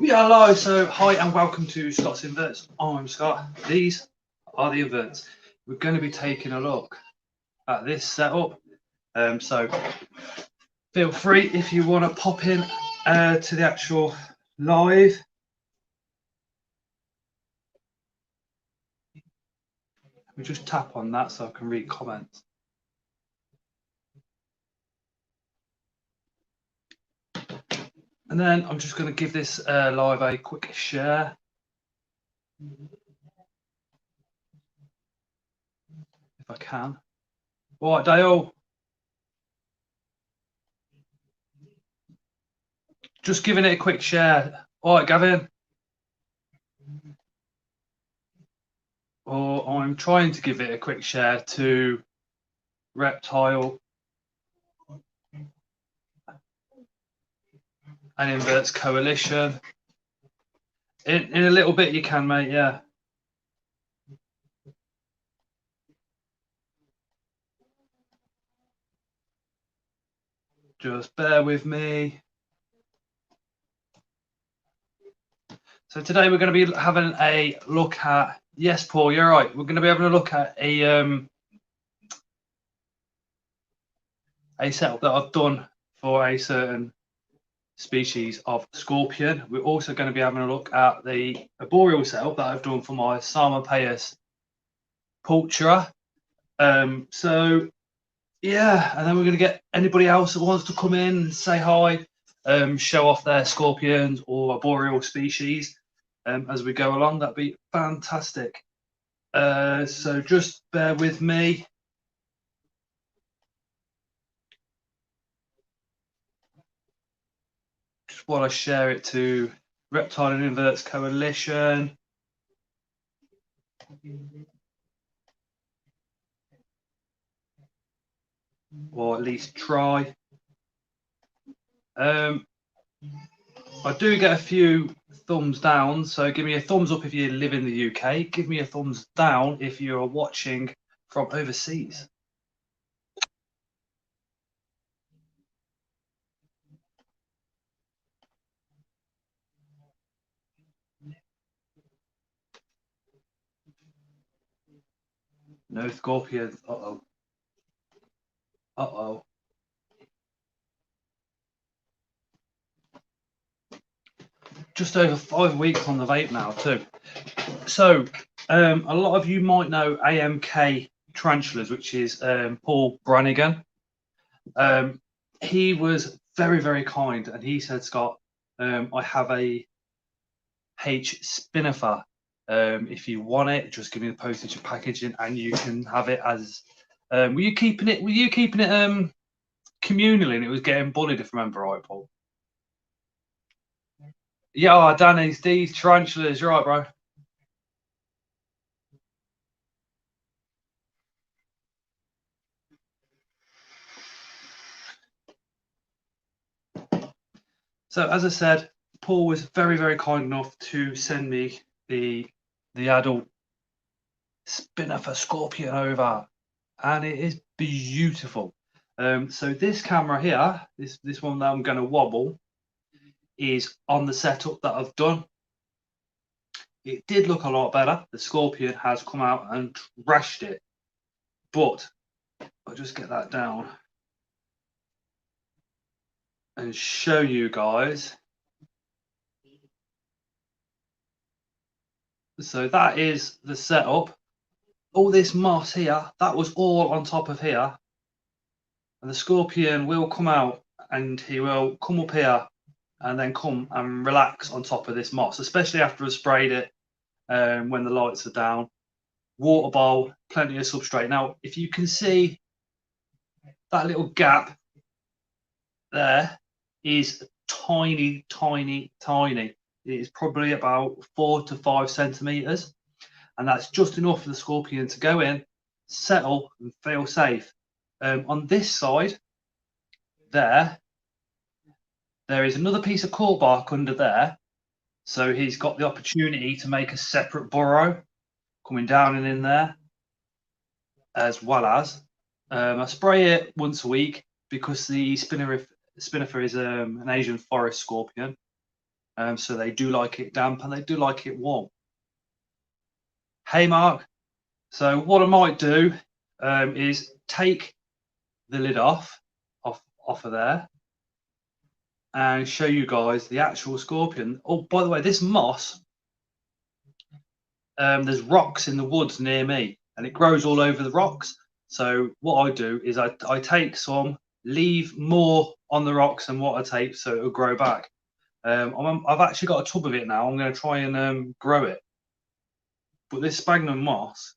Yeah, hello. So, hi and welcome to Scott's Inverts. I'm Scott. These are the inverts. We're going to be taking a look at this setup. So, feel free if you want to pop in to the actual live. We just tap on that so I can read comments. And then I'm just going to give this live a quick share. If I can. All right, Dale. Just giving it a quick share. All right, Gavin. Or I'm trying to give it a quick share to Reptile and Inverts Coalition. In a little bit you can, mate, yeah. Just bear with me. So today we're going to be having a look at, yes, Paul, you're right. We're going to be having a look at a setup that I've done for a certain species of scorpion. We're also going to be having a look at the arboreal setup that I've done for my Psalmopoeus pulchra. So yeah, and then we're going to get anybody else that wants to come in and say hi, show off their scorpions or arboreal species as we go along. That'd be fantastic. So just bear with me. Just want to share it to Reptile and Inverts Coalition. Or at least try. I do get a few thumbs down, so give me a thumbs up if you live in the UK. Give me a thumbs down if you're watching from overseas. No scorpions. Uh-oh. Uh-oh. Just over 5 weeks on the vape now too. So a lot of you might know AMK Tarantulas, which is Paul Brannigan. He was very, very kind, and he said, Scott, I have a H spinnifer. If you want it, just give me the postage and packaging, and you can have it as. Were you keeping it communally, and it was getting bullied, if I remember right, Paul? Yeah, Danny's these tarantulas. You're right, bro. So as I said, Paul was very, very kind enough to send me the adult spinnifer scorpion over, and it is beautiful. So this camera here, this one that I'm going to wobble, is on the setup that I've done. It did look a lot better. The scorpion has come out and trashed it, but I'll just get that down and show you guys. So that is the setup. All this moss here, that was all on top of here, and the scorpion will come out and he will come up here and then come and relax on top of this moss, especially after I've sprayed it when the lights are down. Water bowl, plenty of substrate. Now, if you can see that little gap there is tiny, tiny, tiny. It is probably about 4 to 5 centimeters, and that's just enough for the scorpion to go in, settle, and feel safe. On this side, there is another piece of cork bark under there, so he's got the opportunity to make a separate burrow coming down and in there, as well as I spray it once a week because the spinnifer is an Asian forest scorpion. So they do like it damp and they do like it warm. Hey Mark, so what I might do is take the lid off of there and show you guys the actual scorpion. Oh, by the way, this moss, there's rocks in the woods near me and it grows all over the rocks. So what I do is I take some, leave more on the rocks than what I take so it'll grow back. I've actually got a tub of it now. I'm going to try and grow it. But this sphagnum moss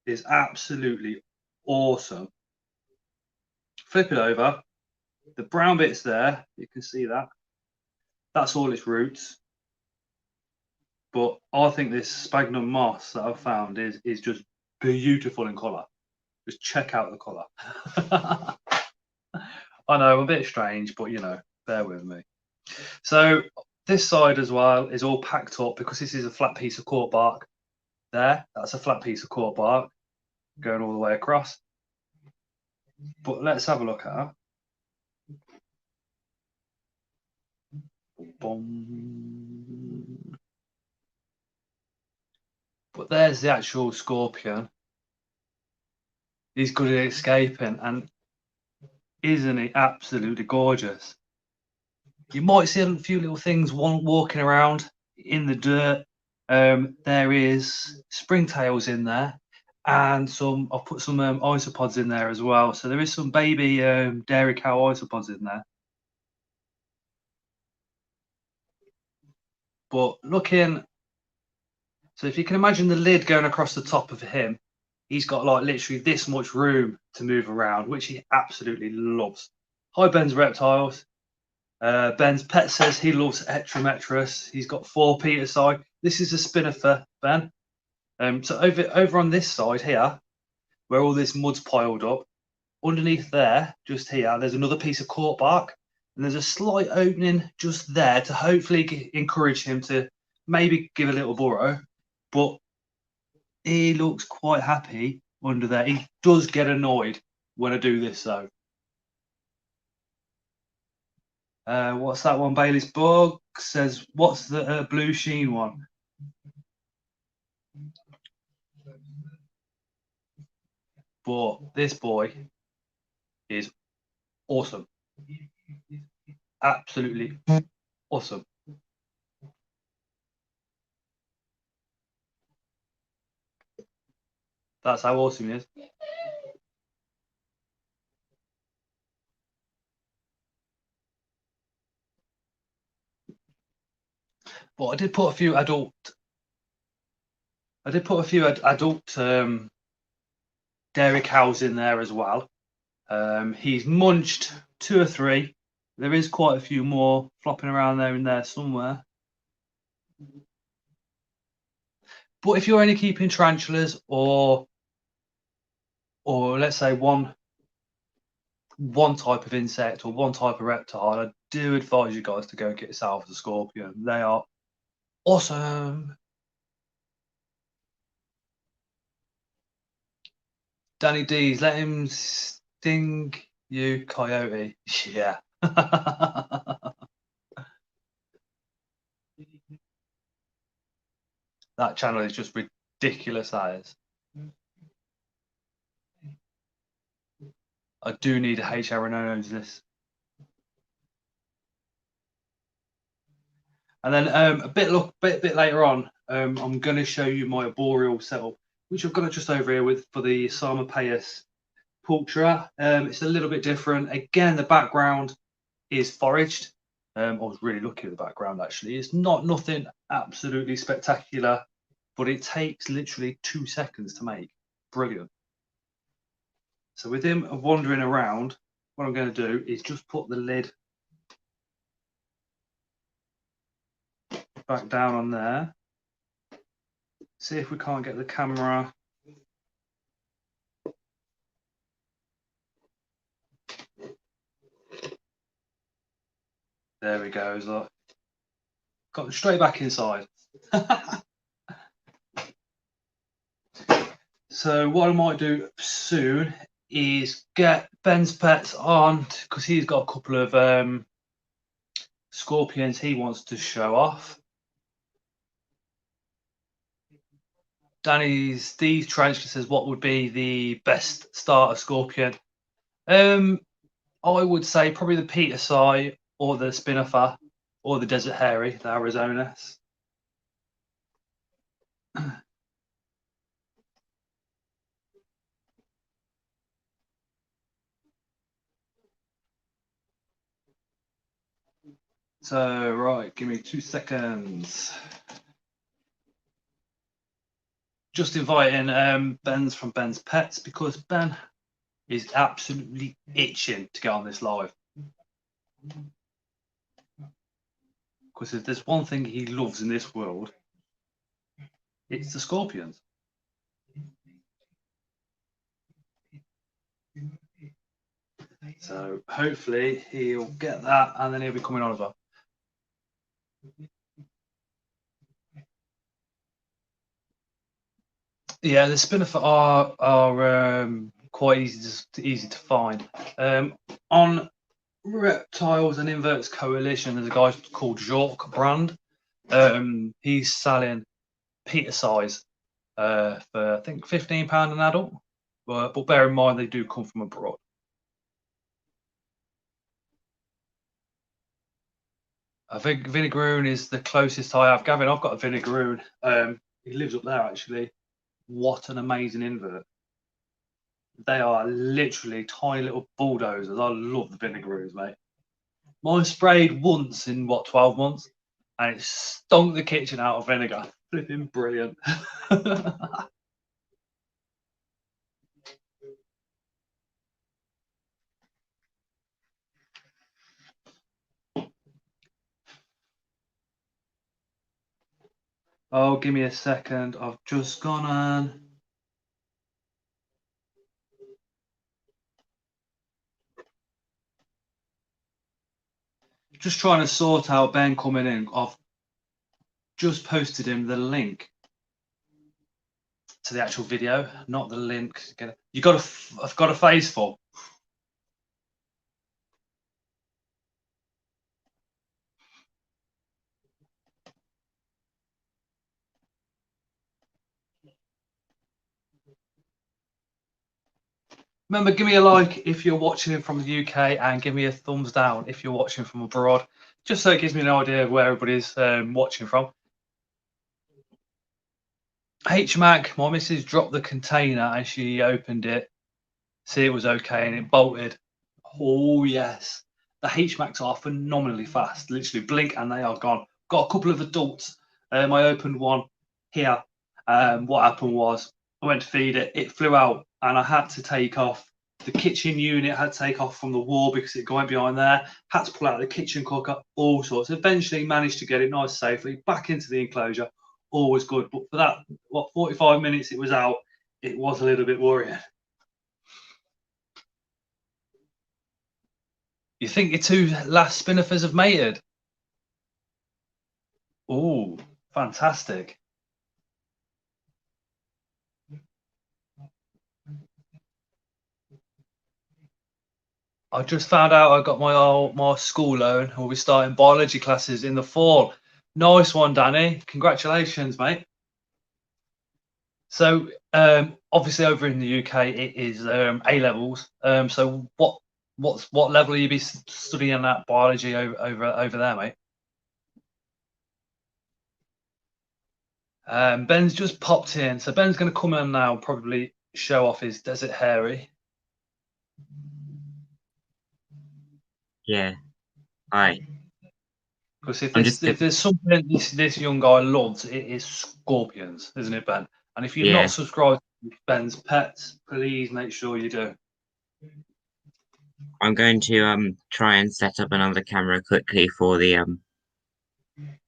is absolutely awesome. Flip it over. The brown bits there, you can see that. That's all its roots. But I think this sphagnum moss that I've found is just beautiful in colour. Just check out the colour. I know, I'm a bit strange, but you know, bear with me. So this side as well is all packed up because this is a flat piece of cork bark. There, that's a flat piece of cork bark going all the way across. But let's have a look at her. But there's the actual scorpion. He's good at escaping, and isn't he absolutely gorgeous? You might see a few little things walking around in the dirt. There is springtails in there, and I've put some isopods in there as well. So there is some baby dairy cow isopods in there. But so if you can imagine the lid going across the top of him, he's got like literally this much room to move around, which he absolutely loves. Hi, Ben's Reptiles. Ben's pet says he loves Etrometrus. He's got 4 Peter side. This is a spinnifer, Ben. So over on this side here, where all this mud's piled up, underneath there, just here, there's another piece of cork bark, and there's a slight opening just there to hopefully encourage him to maybe give a little burrow. But he looks quite happy under there. He does get annoyed when I do this though. What's that one? Bailey's Bug says, what's the blue sheen one? But this boy is awesome. Absolutely awesome. That's how awesome he is. But I did put a few adult dairy cows in there as well. He's munched 2 or 3. There is quite a few more flopping around there in there somewhere. But if you're only keeping tarantulas or let's say one type of insect or one type of reptile, I do advise you guys to go and get yourself a scorpion. They are awesome. Danny D's, let him sting you, coyote. Yeah. That channel is just ridiculous, that is. I do need a HRNO's this. And then a bit later on, I'm going to show you my arboreal setup, which I've got just over here for the Psalmopoeus pulchra. It's a little bit different. Again, the background is foraged. I was really lucky with the background actually. It's nothing absolutely spectacular, but it takes literally 2 seconds to make. Brilliant. So with him wandering around, what I'm going to do is just put the lid back down on there. See if we can't get the camera. There we go. Look. Got straight back inside. So what I might do soon is get Ben's pets on, because he's got a couple of scorpions he wants to show off. Danny's Steve Trench says, what would be the best starter scorpion? I would say probably the Peter Sai or the Spinnifer or the Desert Hairy, the Arizonas. So, right, give me 2 seconds. Just inviting Ben's from Ben's Pets because Ben is absolutely itching to get on this live. Because if there's one thing he loves in this world, it's the scorpions. So hopefully he'll get that and then he'll be coming on as well. Yeah, the Spinnifer are quite easy to find. On Reptiles and Inverts Coalition, there's a guy called Jork Brand. He's selling Peter size for I think £15 an adult. But bear in mind they do come from abroad. I think Vinegaroon is the closest I have. Gavin, I've got a Vinegaroon. He lives up there actually. What an amazing invert. They are literally tiny little bulldozers. I love the Vinegaroons, mate. Mine sprayed once in what, 12 months, and it stunk the kitchen out of vinegar. Flipping brilliant. Oh, give me a second. I've just gone on. Just trying to sort out Ben coming in. I've just posted him the link to the actual video, not the link. I've got a face for. Remember, give me a like if you're watching it from the UK and give me a thumbs down if you're watching from abroad, just so it gives me an idea of where everybody's watching from. HMAC, my missus dropped the container and she opened it. See, it was okay and it bolted. Oh, yes. The HMACs are phenomenally fast. Literally blink and they are gone. Got a couple of adults. I opened one here. What happened was I went to feed it. It flew out and I had to take off the kitchen unit. Had to take off from the wall because it went behind there. Had to pull out the kitchen cooker. All sorts. Eventually managed to get it nice safely back into the enclosure. All was good. But for that, 45 minutes it was out, it was a little bit worrying. You think your two last Spinnifers have mated? Oh, fantastic. I just found out I got my school loan. We'll be starting biology classes in the fall. Nice one, Danny. Congratulations, mate. So obviously over in the UK it is A levels. So what level will you be studying that biology over there, mate? Ben's just popped in, so Ben's going to come in now and probably show off his Desert Hairy. Yeah. Hi. Because if there's something this young guy loves, it is scorpions, isn't it, Ben? And if you're not subscribed to Ben's Pets, please make sure you do. I'm going to try and set up another camera quickly for the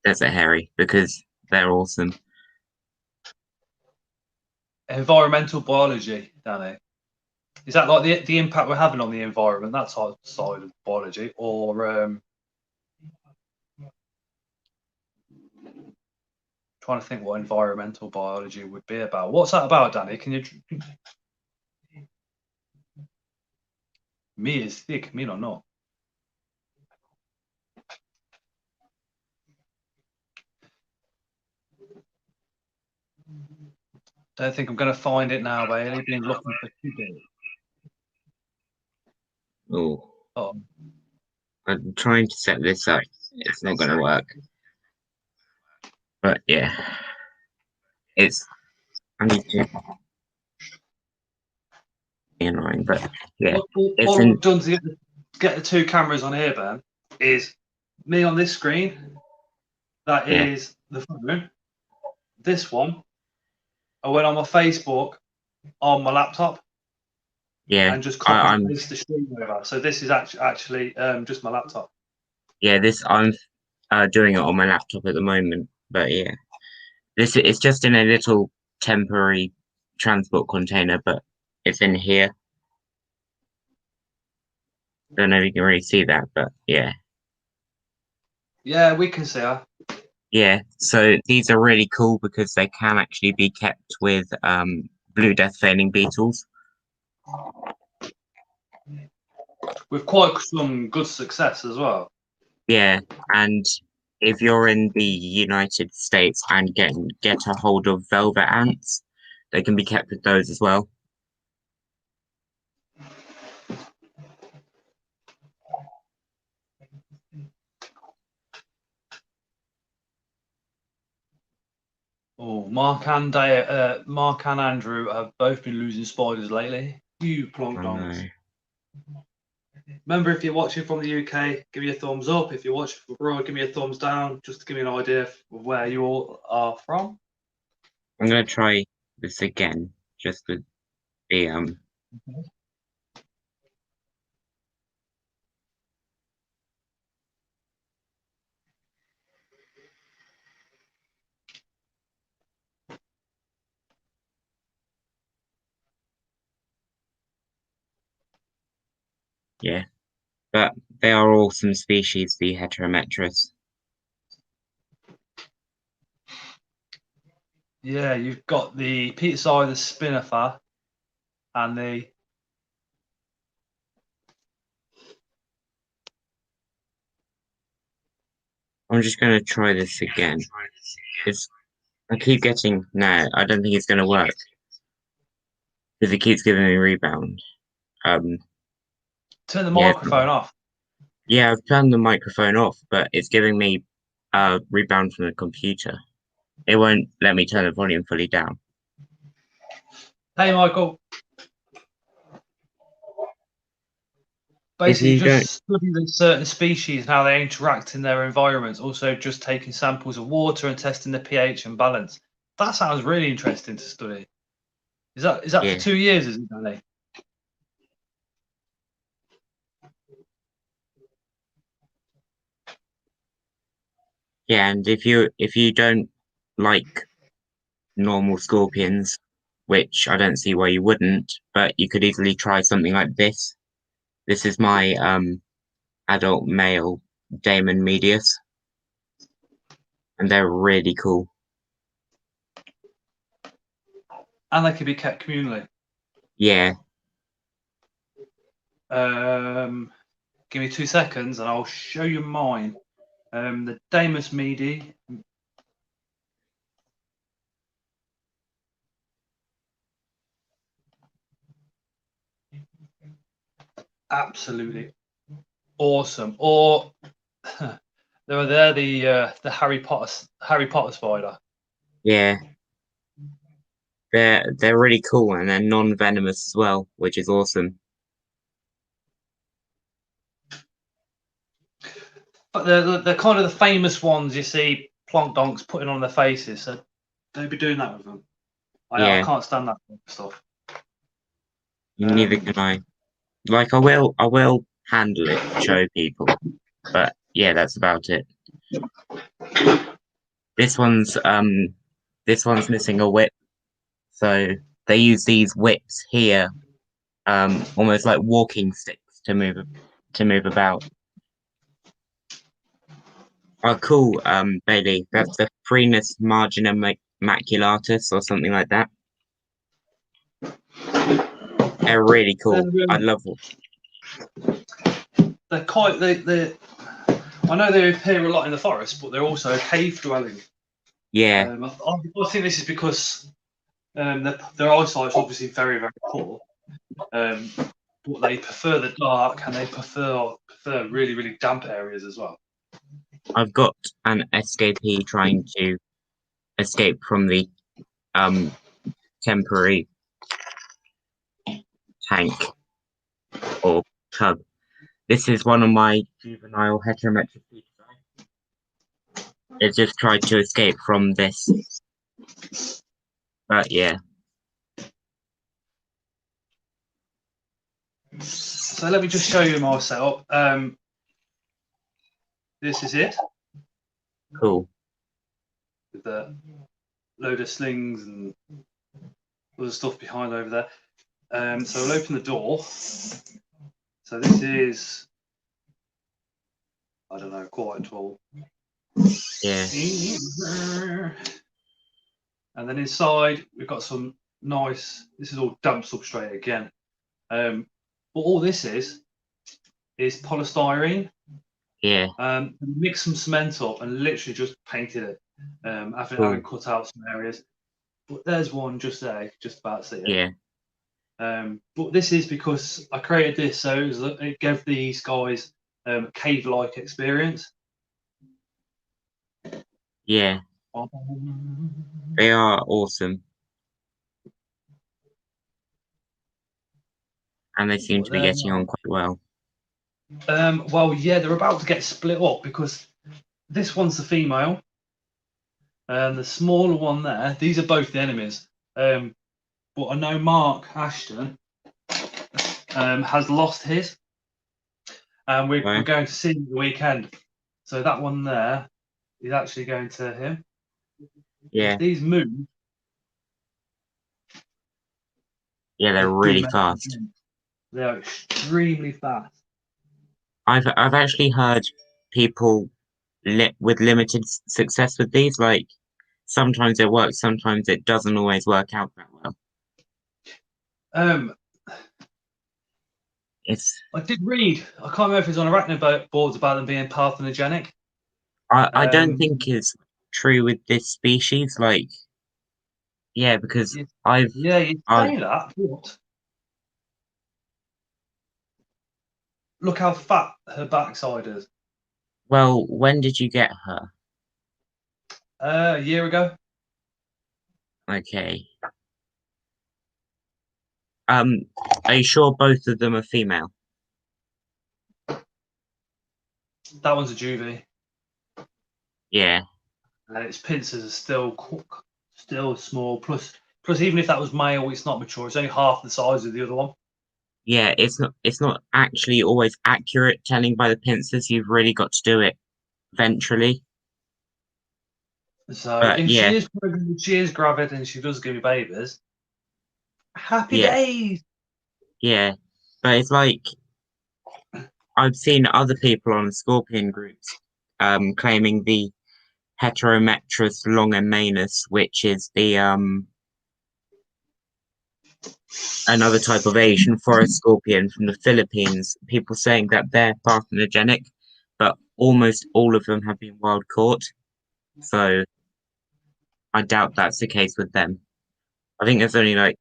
Desert Hairy because they're awesome. Environmental biology, Danny. Is that like the impact we're having on the environment, that side of biology, or trying to think what environmental biology would be about? What's that about, Danny? Can you? Me is thick, me or not? Don't think I'm going to find it now, Bailey. Been looking for 2 days. Oh, Oh, I'm trying to set this up. It's not going to work. But yeah, I need to be annoying, but yeah, it's what in. we've done to get the 2 cameras on here, Ben, is me on this screen. That Yeah, is the phone. This one, I went on my Facebook on my laptop yeah. and just copy and I'm paste the screen over. So this is actually just my laptop. yeah. I'm doing it on my laptop at the moment, but yeah, this is just in a little temporary transport container, but it's in here. Don't know if you can really see that, but yeah. Yeah, we can see her. Yeah, so these are really cool because they can actually be kept with blue death veining beetles. With quite some good success as well. Yeah, and if you're in the United States and get a hold of velvet ants, they can be kept with those as well. Oh, Mark and Andrew have both been losing spiders lately. You plonk I know. donks. Remember, if you're watching from the UK, give me a thumbs up. If you're watching from abroad, give me a thumbs down, just to give me an idea of where you all are from. I'm gonna try this again, just with the yeah. But they are awesome species, the heterometris. Yeah, you've got the Peter's eye, the spinnifer, and the I'm just gonna try this again. I keep getting no, I don't think it's gonna work because it keeps giving me rebound. Um, turn the yeah, microphone off. yeah, I've turned the microphone off, but it's giving me rebound from the computer. It won't let me turn the volume fully down. Hey, Michael. If Basically, you don't, just studying certain species and how they interact in their environments. Also, just taking samples of water and testing the pH and balance. That sounds really interesting to study. Is that for yeah, 2 years? Is it, Danny? yeah, and if you don't like normal scorpions, which I don't see why you wouldn't, but you could easily try something like this. This is my adult male Damon medius, and they're really cool. And they can be kept communally. Yeah, Give me 2 seconds, and I'll show you mine. The Damus Medi. Absolutely awesome. Or they're the Harry Potter spider. yeah, they're really cool and they're non-venomous as well, which is awesome. But they're kind of the famous ones you see Plonkdonks putting on their faces. So don't be doing that with them. I Yeah, can't stand that stuff. neither can I. Like I will handle it to show people, but yeah, that's about it. This one's um this one's missing a whip, so they use these whips here, almost like walking sticks to move about. Oh, cool, Bailey. That's the Phrenus margina maculatus or something like that. They're really cool. I love them. They're quite I know they appear a lot in the forest, but they're also cave dwelling. Yeah, I think this is because Their eyesight's obviously very, very poor. But they prefer the dark, and they prefer really, really damp areas as well. I've got an escapee trying to escape from the temporary tank or tub. This is one of my juvenile heterometric species. It just tried to escape from this. But yeah. So let me just show you my setup. This is it. Cool. With the load of slings and other stuff behind over there. So we'll open the door. So this is, I don't know, quite tall. Yeah. And then inside we've got some nice. This is all damp substrate again. But all this is polystyrene. Yeah. Mixed some cement up and literally just painted it. After having cut out some areas. But there's one just there, just about to see it. Yeah. But this is because I created this so it gave these guys cave-like experience. Yeah. They are awesome. And they seem to be getting on quite well. Well, yeah, they're about to get split up because this one's the female. And the smaller one there, these are both the enemies. But I know Mark Ashton has lost his. And we're going to see him the weekend. So that one there is actually going to him. Yeah. If these move. Yeah, they're really fast. They are extremely fast. I've actually heard people with limited success with these. Like sometimes it works, sometimes it doesn't always work out that well. I did read. I can't remember if it's on arachno boards about them being parthenogenic. I don't think it's true with this species. Like, yeah, because you say that, but look how fat her backside is. Well, when did you get her? A year ago. Okay. Are you sure both of them are female? That one's a juvie. Yeah. And its pincers are still small. Plus, even if that was male, it's not mature. It's only half the size of the other one. Yeah, it's not actually always accurate telling by the pincers. You've really got to do it ventrally. So but, if yeah. she is gravid and she does give me babies, happy days. Yeah, but it's like I've seen other people on scorpion groups claiming the Heterometrus longimanus, which is the another type of Asian forest scorpion from the Philippines. People saying that they're parthenogenic, but almost all of them have been wild caught. So I doubt that's the case with them. I think there's only like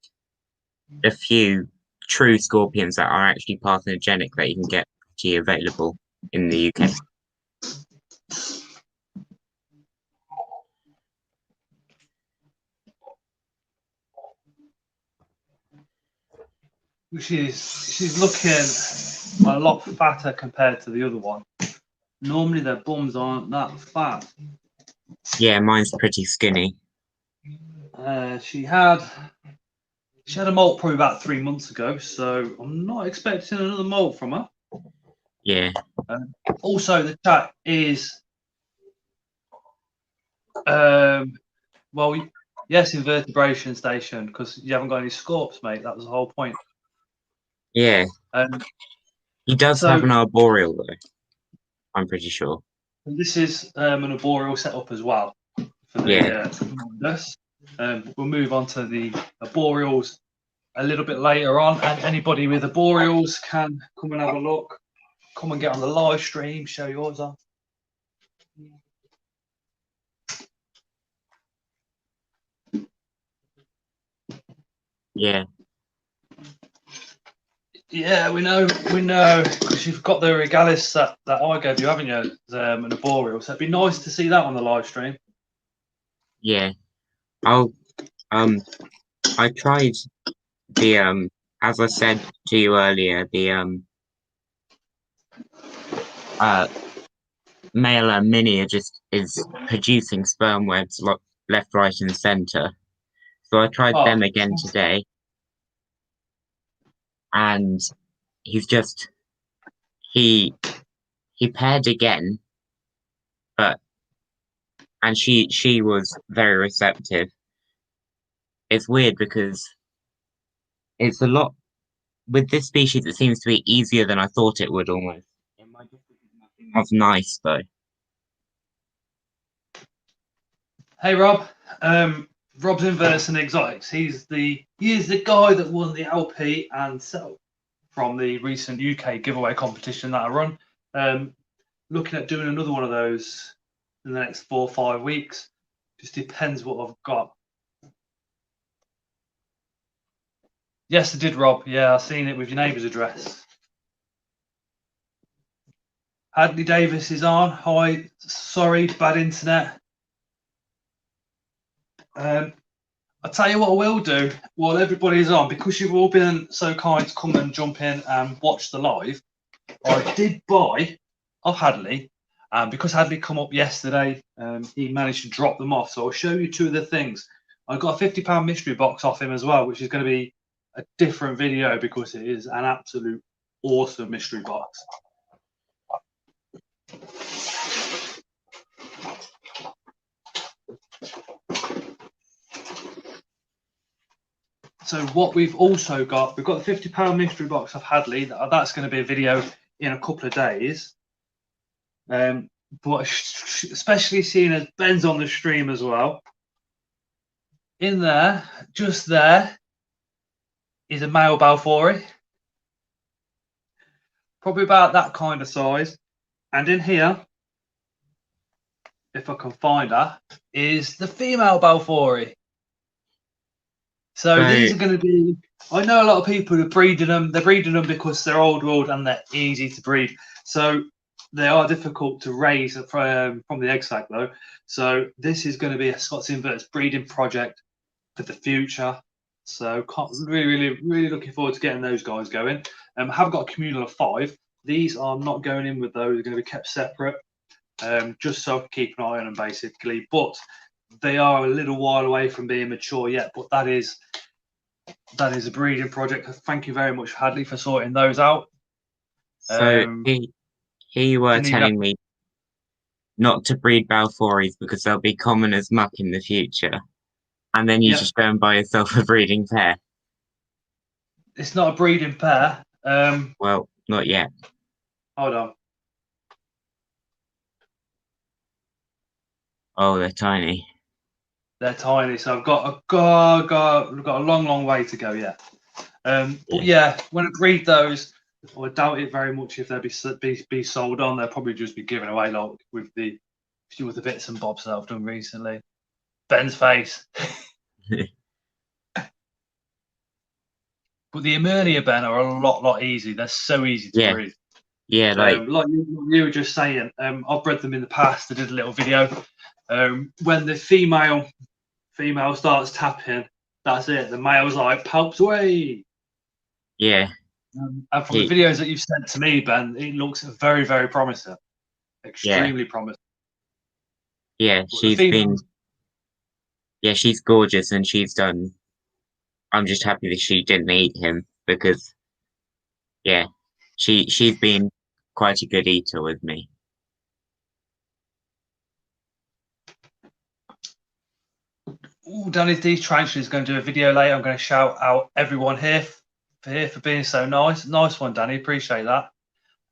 a few true scorpions that are actually parthenogenic that you can get pretty available in the UK. She's looking a lot fatter compared to the other one. Normally their bums aren't that fat. Yeah, mine's pretty skinny. She had a molt probably about 3 months ago, so I'm not expecting another molt from her. Yeah. Also, the chat is, well, yes, invertebration station, because you haven't got any scorps, mate. That was the whole point. Yeah. He does have an areboreal, though. I'm pretty sure. This is an arboreal setup as well for the we'll move on to the arboreals a little bit later on, and anybody with arboreals can come and have a look. Come and get on the live stream, show yours off. Yeah, Yeah, we know, because you've got the regalis that I gave you, haven't you? An arboreal. So it'd be nice to see that on the live stream. yeah. I'll I tried the as I said to you earlier, the uh male and mini are just is producing sperm webs like left, right, and center. So I tried Oh, them again today, and he's just he he paired again, but and she was very receptive. It's weird because it's a lot with this species. It seems to be easier than I thought it would almost. It might just be nothing of nice though. hey Rob. Rob's Inverse and Exotics. He is the guy that won the LP and Cell from the recent UK giveaway competition that I run. Looking at doing another one of those in the next 4 or 5 weeks. Just depends what I've got. Yes, I did, Rob. Yeah, I've seen it with your neighbour's address. Hadley Davis is on. Hi, sorry, bad internet. I'll tell you what I will do while everybody's on, because you've all been so kind to come and jump in and watch the live. I did buy off Hadley, because Hadley come up yesterday, he managed to drop them off. So I'll show you two of the things. I got a £50 mystery box off him as well, which is going to be a different video because it is an absolute awesome mystery box. So what we've also got, we've got the £50 mystery box of Hadley. That's going to be a video in a couple of days. But especially seeing as Ben's on the stream as well. In there, just there, is a male Balfouri. Probably about that kind of size. And in here, if I can find her, is the female Balfouri. So these are going to be, I know a lot of people are breeding them. They're breeding them because they're old world and they're easy to breed. So they are difficult to raise from the egg sac though. So this is going to be a Scots Inverts breeding project for the future. So really looking forward to getting those guys going. Have got a communal of 5. These are not going in with those. They're going to be kept separate, just so I can keep an eye on them basically. But they are a little while away from being mature yet. But that is a breeding project. Thank you very much, Hadley, for sorting those out. So he were Didn't even telling me not to breed Balfouris because they'll be common as muck in the future. And then you Yep. just go and buy yourself a breeding pair. It's not a breeding pair. Well, not yet. Hold on. Oh, they're tiny. They're tiny, so I've got a long way to go yet. But yeah, when I breed those, I doubt it very much if they'll be sold on. They'll probably just be given away, like with the few of the bits and bobs that I've done recently. Ben's face. But the Emernia, Ben, are a lot easy. They're so easy to breed. Yeah, like you were just saying. I've bred them in the past. I did a little video. When the female starts tapping, that's it. The male's like palps away. Yeah. And from the videos that you've sent to me, Ben, it looks very promising. Extremely promising. Yeah, she's gorgeous and she's done. I'm just happy that she didn't eat him because, yeah, she's been quite a good eater with me. Ooh, Danny D Tarantula is going to do a video later. I'm going to shout out everyone here for being so nice. Nice one, Danny. Appreciate that.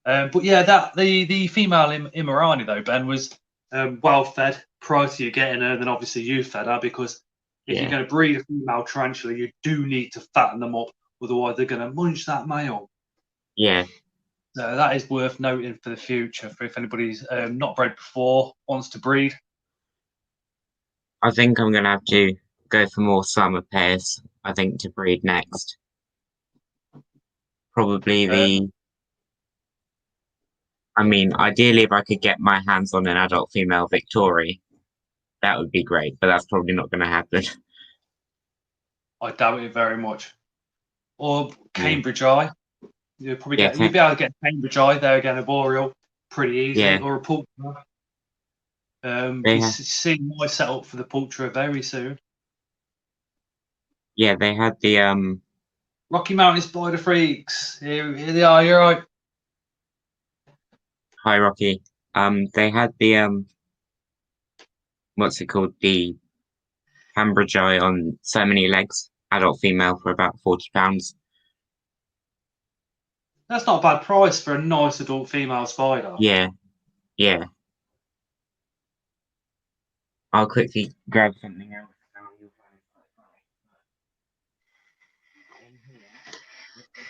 But yeah, the female Imirani though, Ben, was well fed prior to you getting her. Then obviously you fed her, because if you're going to breed a female tarantula, you do need to fatten them up. Otherwise, they're going to munch that male. Yeah. So that is worth noting for the future, for if anybody's not bred before, wants to breed. I think I'm going to have to go for more summer pairs, I think, to breed next. Probably ideally, if I could get my hands on an adult female Victoria, that would be great, but that's probably not going to happen. I doubt it very much. Or Yeah. Cambridge Eye. You'd probably Yeah, you'd be able to get Cambridge Eye there again, areboreal, pretty easy, Yeah. or a poultry. They You're ha- seeing my setup for the poultry very soon. yeah, they had the Rocky Mountain Spider Freaks. Here they are. You're right. Hi Rocky. They had the what's it called? The Cambridge Eye on so many legs, adult female for about £40. That's not a bad price for a nice adult female spider. Yeah, yeah. I'll quickly grab something else.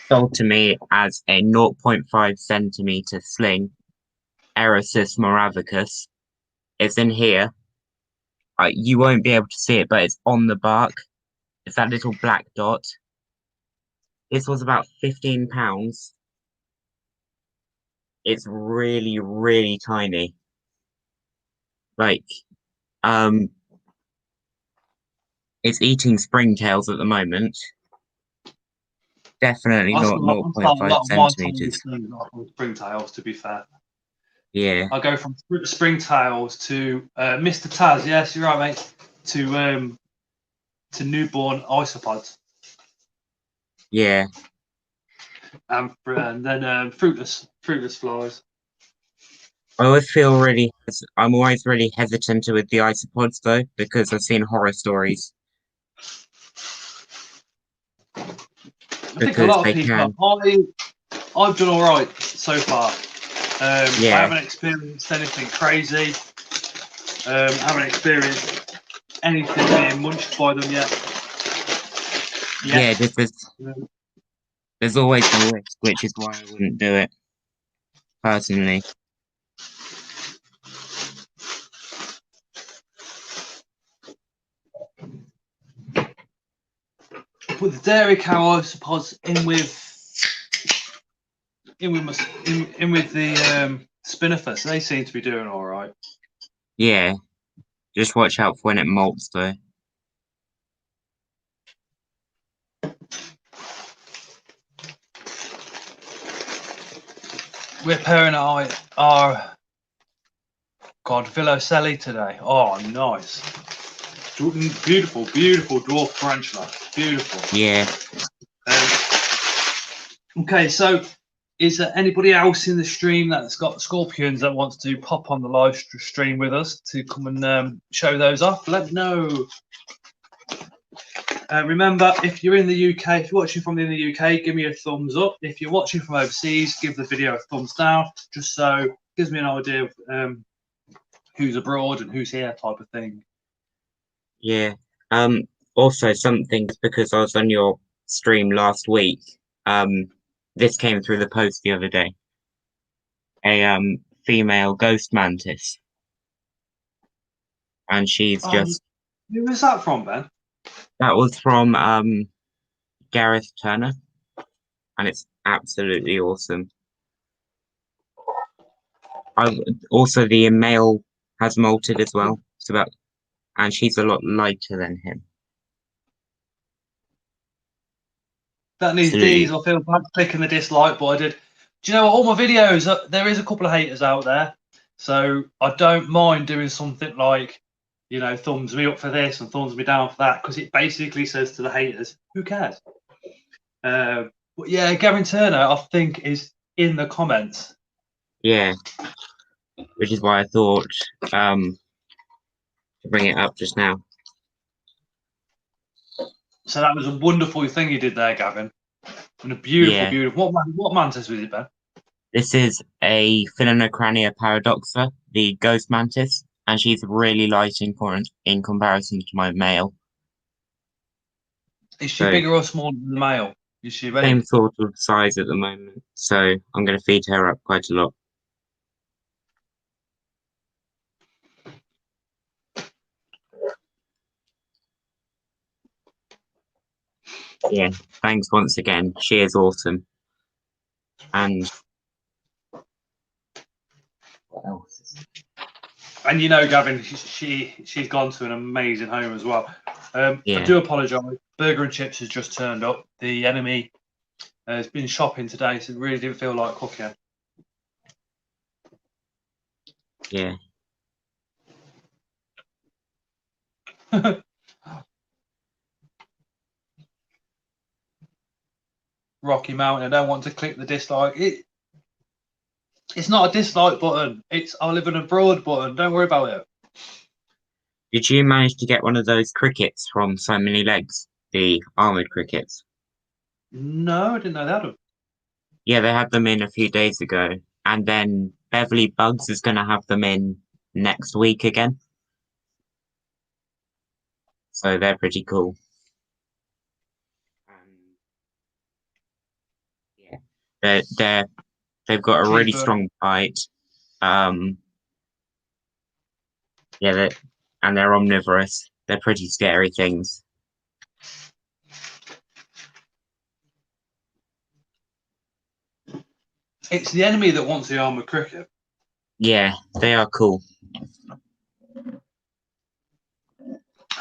Sold to me as a 0.5 centimeter sling, Erosis moravicus. It's in here. You won't be able to see it, but it's on the bark. It's that little black dot. This was about £15. It's really, really tiny. Like, it's eating springtails at the moment. Definitely not I'm starting a 0.5 lot of my centimeters. springtails, to be fair. Yeah, I go from springtails to Mr. Taz. Yes, you're right, mate. To newborn isopods, yeah. and then fruitless flies. I'm always really hesitant with the isopods though, because I've seen horror stories. I think a Because lot of they people. can, I've done all right so far. I yeah, haven't experienced anything crazy. I haven't experienced anything being munched by them yet. yeah. There's always the risk, which is why I wouldn't do it personally. Put the dairy cow isopods in with the spinifex. They seem to be doing all right. Yeah, just watch out for when it molts though. We're pairing our Villocelli today. Oh, nice. Beautiful, beautiful dwarf tarantula. Beautiful. Yeah. Okay, so is there anybody else in the stream that's got scorpions that wants to pop on the live stream with us to come and show those off? Let me know. Remember, if you're in the UK, if you're watching from in the UK, give me a thumbs up. If you're watching from overseas, give the video a thumbs down, just so it gives me an idea of who's abroad and who's here type of thing. Yeah. Also something because I was on your stream last week. This came through the post the other day. A female ghost mantis. And she's just Who was that from, Ben? that was from Gareth Turner. And it's absolutely awesome. Also the male has molted as well. And she's a lot lighter than him. That needs D's. I feel bad clicking the dislike, but I did. Do you know what? All my videos, there is a couple of haters out there. So I don't mind doing something like, you know, thumbs me up for this and thumbs me down for that, because it basically says to the haters, who cares? But yeah, Gavin Turner, I think, is in the comments. Yeah. Which is why I thought to bring it up just now. So that was a wonderful thing you did there, Gavin. And a beautiful, beautiful. What mantis was it, Ben? This is a Phelanocrania paradoxa, the ghost mantis, and she's really light in comparison to my male. Is she bigger or smaller than the male? Is she ready? Same sort of size at the moment, so I'm going to feed her up quite a lot. Yeah, thanks once again. She is awesome. And what else? And you know, Gavin, she's gone to an amazing home as well. I Yeah, do apologise. Burger and chips has just turned up. The enemy has been shopping today, so it really didn't feel like cooking. yeah. Rocky Mountain. I don't want to click the dislike. It's not a dislike button. It's I live in abroad button. Don't worry about it. Did you manage to get one of those crickets from So Many Legs? The armoured crickets? No, I didn't know that. Yeah, they had them in a few days ago. And then Beverly Bugs is going to have them in next week again. So they're pretty cool. Yeah, they've got a really Cheaper. strong bite. Yeah, and they're omnivorous. They're pretty scary things. It's the enemy that wants the armoured cricket. Yeah, they are cool.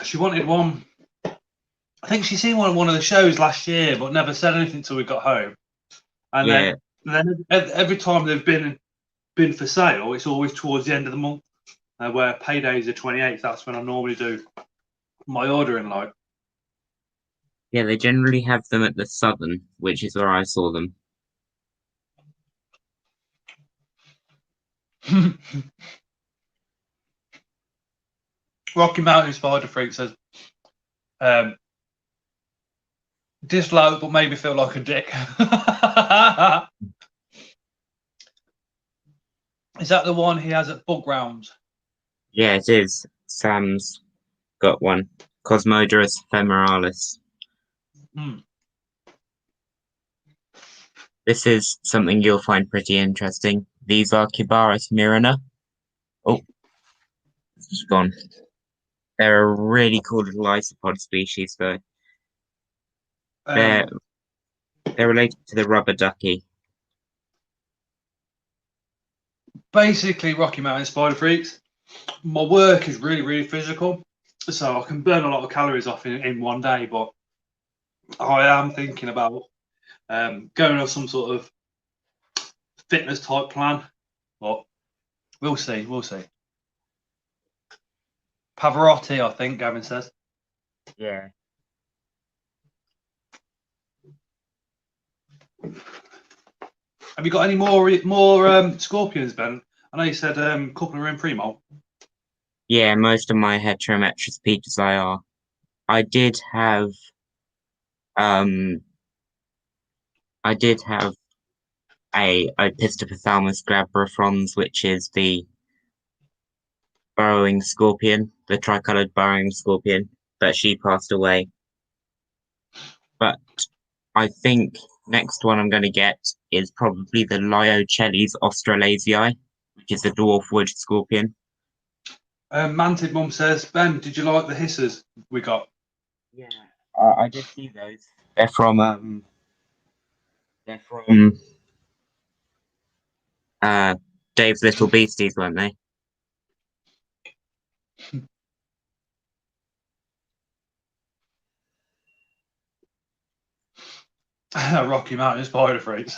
She wanted one. I think she seen one at one of the shows last year, but never said anything until we got home. And Yeah, then every time they've been for sale, it's always towards the end of the month, where payday is the 28th. That's when I normally do my ordering. Like, yeah, they generally have them at the Southern, which is where I saw them. Rocky Mountain Spider Freak says, dislike, but maybe feel like a dick. Is that the one he has at Bug Rounds? Yeah, it is. Sam's got one. Cosmodorus femoralis. Hmm. This is something you'll find pretty interesting. These are Kibaris myrina. Oh, it's gone. They're a really cool little isopod species, though. They're Um, they're related to the rubber ducky. Basically, Rocky Mountain Spider Freaks, my work is really, really physical. So I can burn a lot of calories off in one day, but I am thinking about going on some sort of fitness type plan. But we'll see, we'll see. Pavarotti, I think Gavin says. Yeah. Have you got any more scorpions, Ben? I know you said a couple are in primo. Yeah, most of my heterometrous peaches I are. I did have um I did have a Opisthopothalamus glabrifrons, which is the burrowing scorpion, the tricolored burrowing scorpion, but she passed away. But I think next one I'm going to get is probably the Lyocheles australasiae, which is a dwarf wood scorpion. Mantid Mum says, Ben, did you like the hisses we got? Yeah, I did see those. They're from uh Dave's Little Beasties, weren't they? Rocky Mountain Spider Freaks.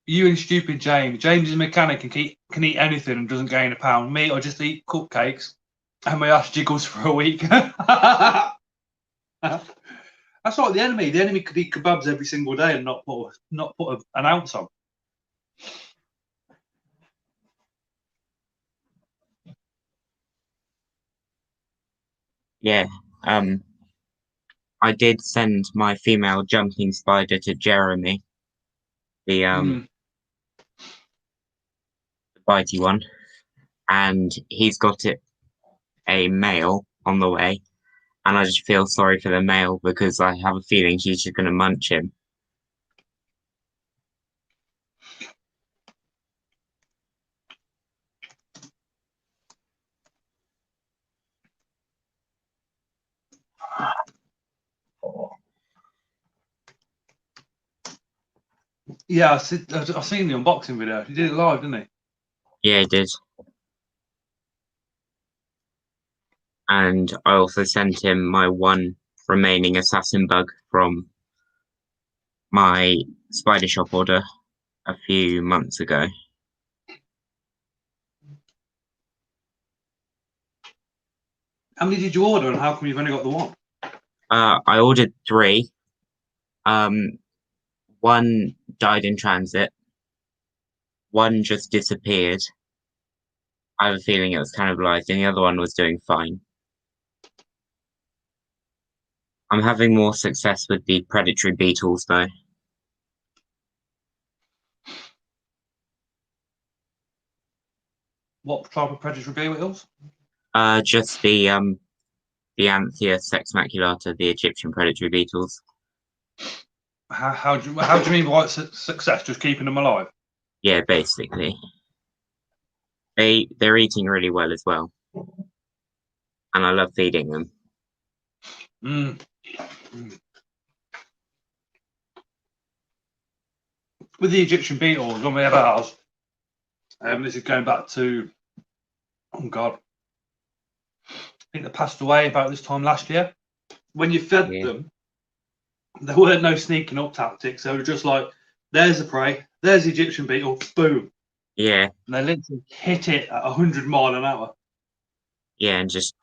You and stupid James. James is a mechanic and can eat anything and doesn't gain a pound. Me, I just eat cupcakes and my ass jiggles for a week. That's like the enemy. The enemy could eat kebabs every single day and not put an ounce on. Yeah. I did send my female jumping spider to Jeremy, the Mm. bitey one, and he's got a male on the way, and I just feel sorry for the male because I have a feeling she's just going to munch him. Yeah, I've seen the unboxing video. He did it live, didn't he? Yeah, I did. And I also sent him my one remaining assassin bug from my spider shop order a few months ago. How many did you order, and how come you've only got the one? I ordered 3. One died in transit. One just disappeared. I have a feeling it was cannibalized, and the other one was doing fine. I'm having more success with the predatory beetles, though. What type of predatory beetles? Just the Anthea sex maculata, the Egyptian predatory beetles. How do you mean by success? Just keeping them alive? Yeah, basically. They're eating really well as well, and I love feeding them. Mm. With the Egyptian beetles, when we had ours, this is going back to, oh God, I think they passed away about this time last year. When you fed them, there weren't no sneaking up tactics. They were just like, there's the prey, there's the Egyptian beetle, boom. Yeah. And they literally hit it at 100 miles an hour. Yeah, and just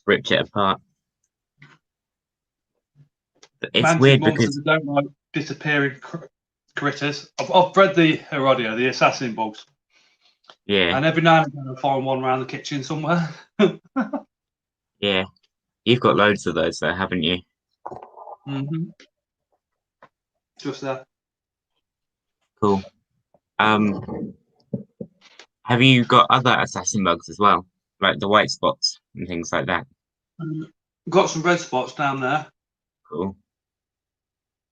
ripped it apart. It's Mantis weird monsters because don't like disappearing critters. I've bred the Herodia, the assassin bugs. yeah, And every now and then I find one around the kitchen somewhere. yeah. You've got loads of those though, haven't you? Mm-hmm. Just there. Cool. Have you got other assassin bugs as well? Like the white spots and things like that? Got some red spots down there. Cool.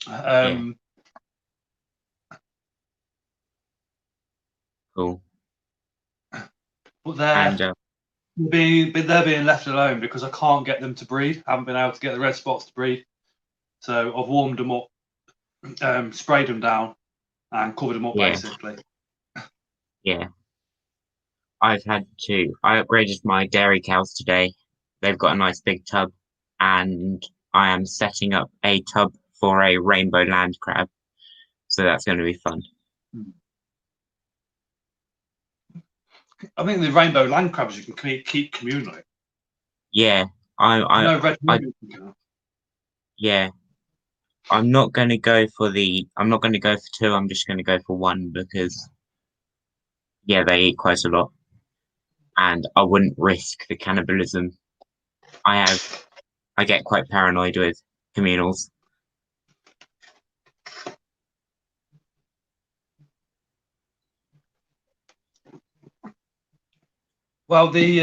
Yeah, cool. But And they're being left alone because I can't get them to breed. I haven't been able to get the red spots to breed. So I've warmed them up, sprayed them down, and covered them up yeah, basically. yeah. I upgraded my dairy cows today. They've got a nice big tub, and I am setting up a tub for a rainbow land crab. So that's going to be fun. I think the rainbow land crabs you can keep communally. Yeah, No red. yeah. I'm not going to go for 2. I'm just going to go for 1 because, yeah, they eat quite a lot. And I wouldn't risk the cannibalism. I get quite paranoid with communals. Well, the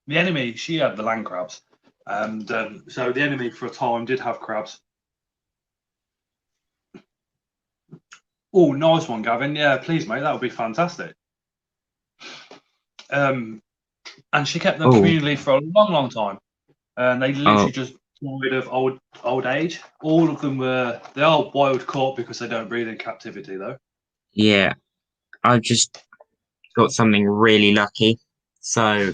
enemy, she had the land crabs, and so the enemy for a time did have crabs. Oh, nice one, Gavin. Yeah, please, mate. That would be fantastic. And she kept them communally for a long, long time, and they literally just died of old age. All of them they are wild caught because they don't breed in captivity, though. Yeah, I've just got something really lucky. So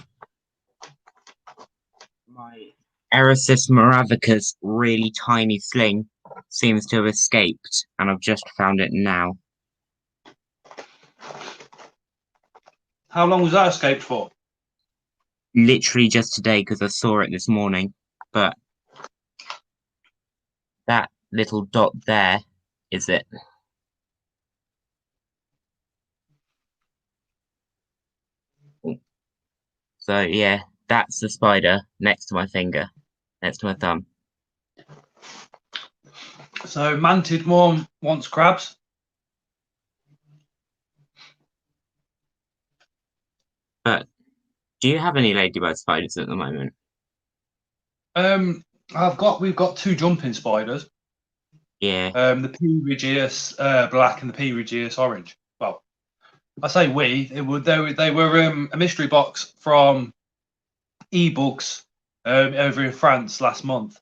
my Eresis moravicus really tiny sling seems to have escaped, and I've just found it now. How long was that escaped for? Literally just today because I saw it this morning. But that little dot there is it. So yeah, that's the spider next to my finger, next to my thumb. So mantid one wants crabs. But do you have any ladybird spiders at the moment? We've got 2 jumping spiders. Yeah. The P. regius black and the P. regius orange. Well, I say they were a mystery box from eBooks over in France last month.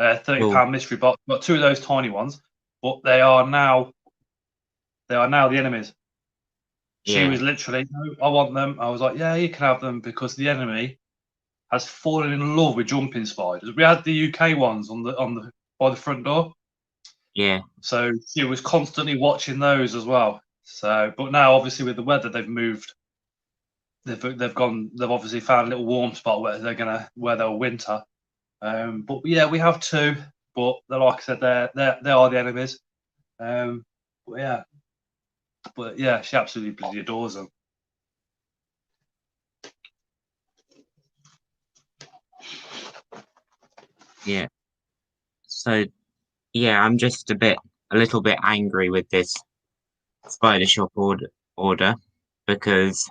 £30 mystery box. Got 2 of those tiny ones, but they are now They are now the enemies. She Yeah. was literally, no, I want them. I was like, yeah, you can have them, because the enemy has fallen in love with jumping spiders. We had the UK ones on the by the front door. Yeah. So she was constantly watching those as well. So, but now obviously with the weather, they've moved. They've gone. They've obviously found a little warm spot where they'll winter. But yeah, we have two. But they're, like I said, they are the enemies. But yeah, she absolutely bloody adores them. Yeah. So yeah, I'm just a little bit angry with this spider shop order because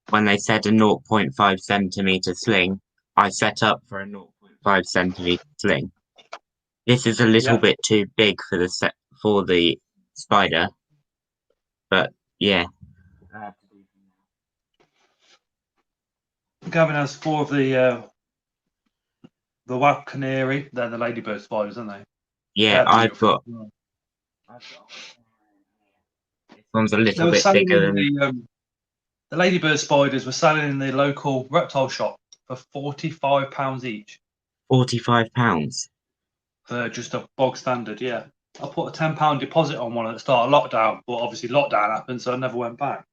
when they said a 0.5 centimeter sling, I set up for a 0.5 centimeter sling. This is a little Yeah, bit too big for the spider, but yeah. Gavin has four of the white canary. They're the ladybird spiders, aren't they? Yeah, They're beautiful. This one's a They little were bit selling bigger in than the ladybird spiders were selling in the local reptile shop for £45 each. £45. For just a bog standard, yeah. I put a £10 deposit on one at the start of lockdown, but obviously lockdown happened, so I never went back.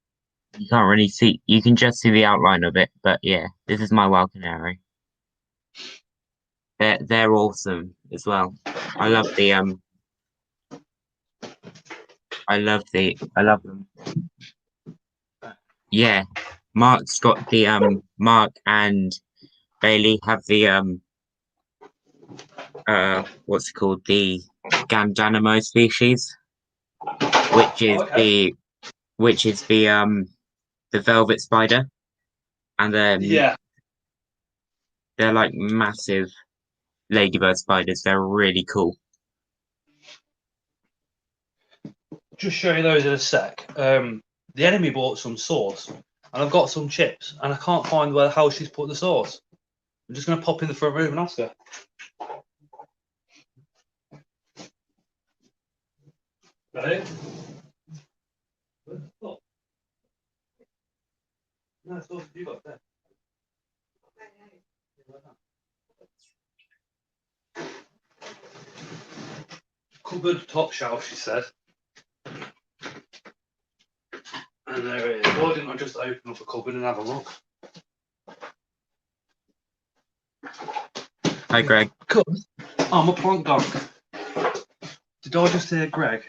You can't really see, you can just see the outline of it, but yeah, this is my wild canary. They're awesome as well. I love I love them. Yeah, Mark and Bailey have the what's it called, the Gandanamo species, which is Okay. the velvet spider, and Yeah, they're like massive ladybird spiders. They're really cool. just show you those in a sec. The enemy bought some sauce, and I've got some chips, and I can't find where the hell she's put the sauce. I'm just going to pop in the front room and ask her. Right? Oh, no, sauce you got there. Cupboard top shelf, she said. And there it is. Why didn't I just open up a cupboard and have a look? Hi, Greg. Because I'm a plonk dog. Did I just hear Greg?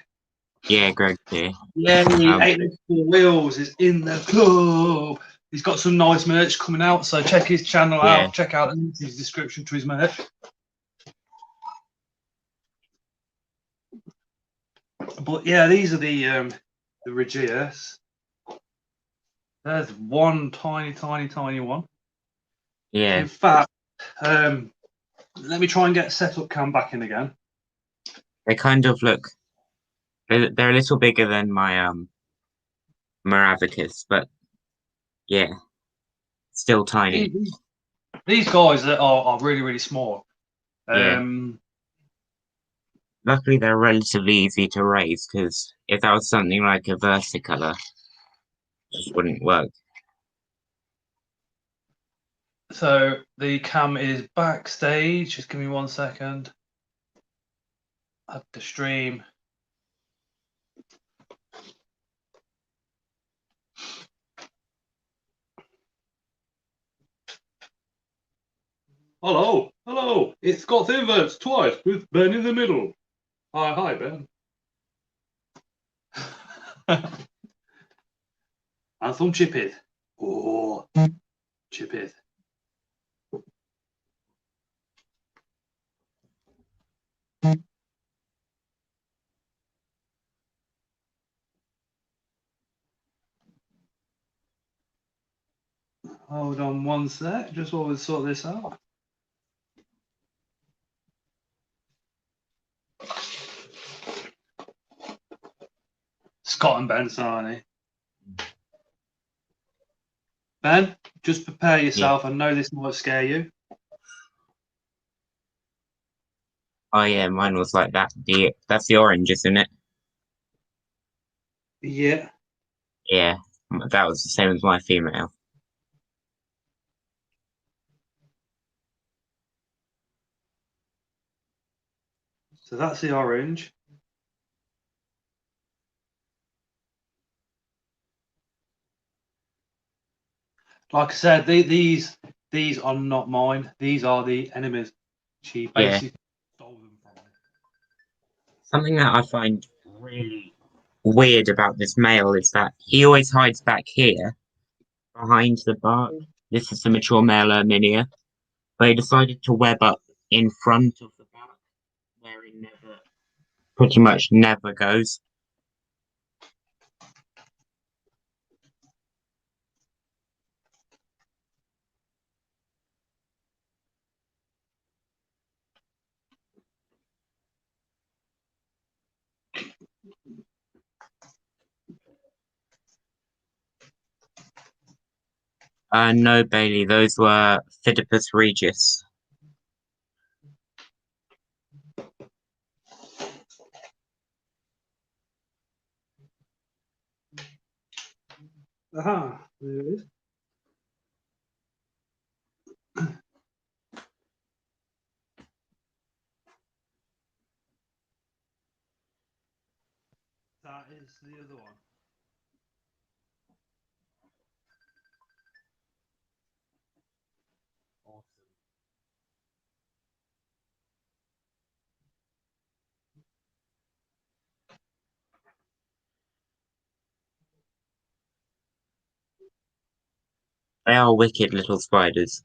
Yeah, Greg's here. Yeah, 8 Wheels is in the club. He's got some nice merch coming out, so check his channel Yeah. out. Check out the link in his description to his merch. But yeah, these are the Regias. There's one tiny one. Yeah. In fact, let me try and get setup cam back in again. They kind of look. They're a little bigger than my Maravicus, but yeah, still tiny. These guys are really small. Yeah. Luckily, they're relatively easy to raise because if that was something like a versicolor, it just wouldn't work. So the cam is backstage. Just give me 1 second. At the stream. Hello. It's got inverts twice with Ben in the middle. Hi, Ben. And some Chipit. Oh, Chipit. Hold on 1 sec, just while we sort this out. Scott and Ben, aren't they? Ben, just prepare yourself. I know this might scare you. Oh yeah, mine was like that. That's the orange, isn't it? Yeah. Yeah, that was the same as my female. So that's the orange. Like I said, these are not mine. These are the enemies. She Yeah, basically stole them from me. something that I find really weird about this male is that he always hides back here behind the bark. This is the mature male Erminia, but he decided to web up in front of the bark where he never, pretty much never goes. No, Bailey, those were Phidippus regis. Aha, there it is. That is the other one. Awesome. They are wicked little spiders.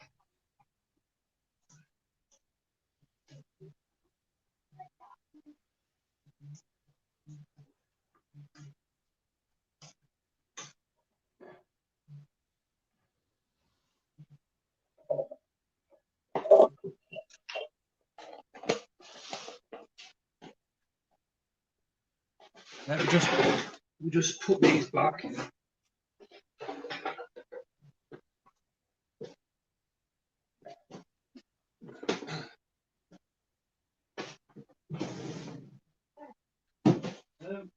Let me just put these back. Um,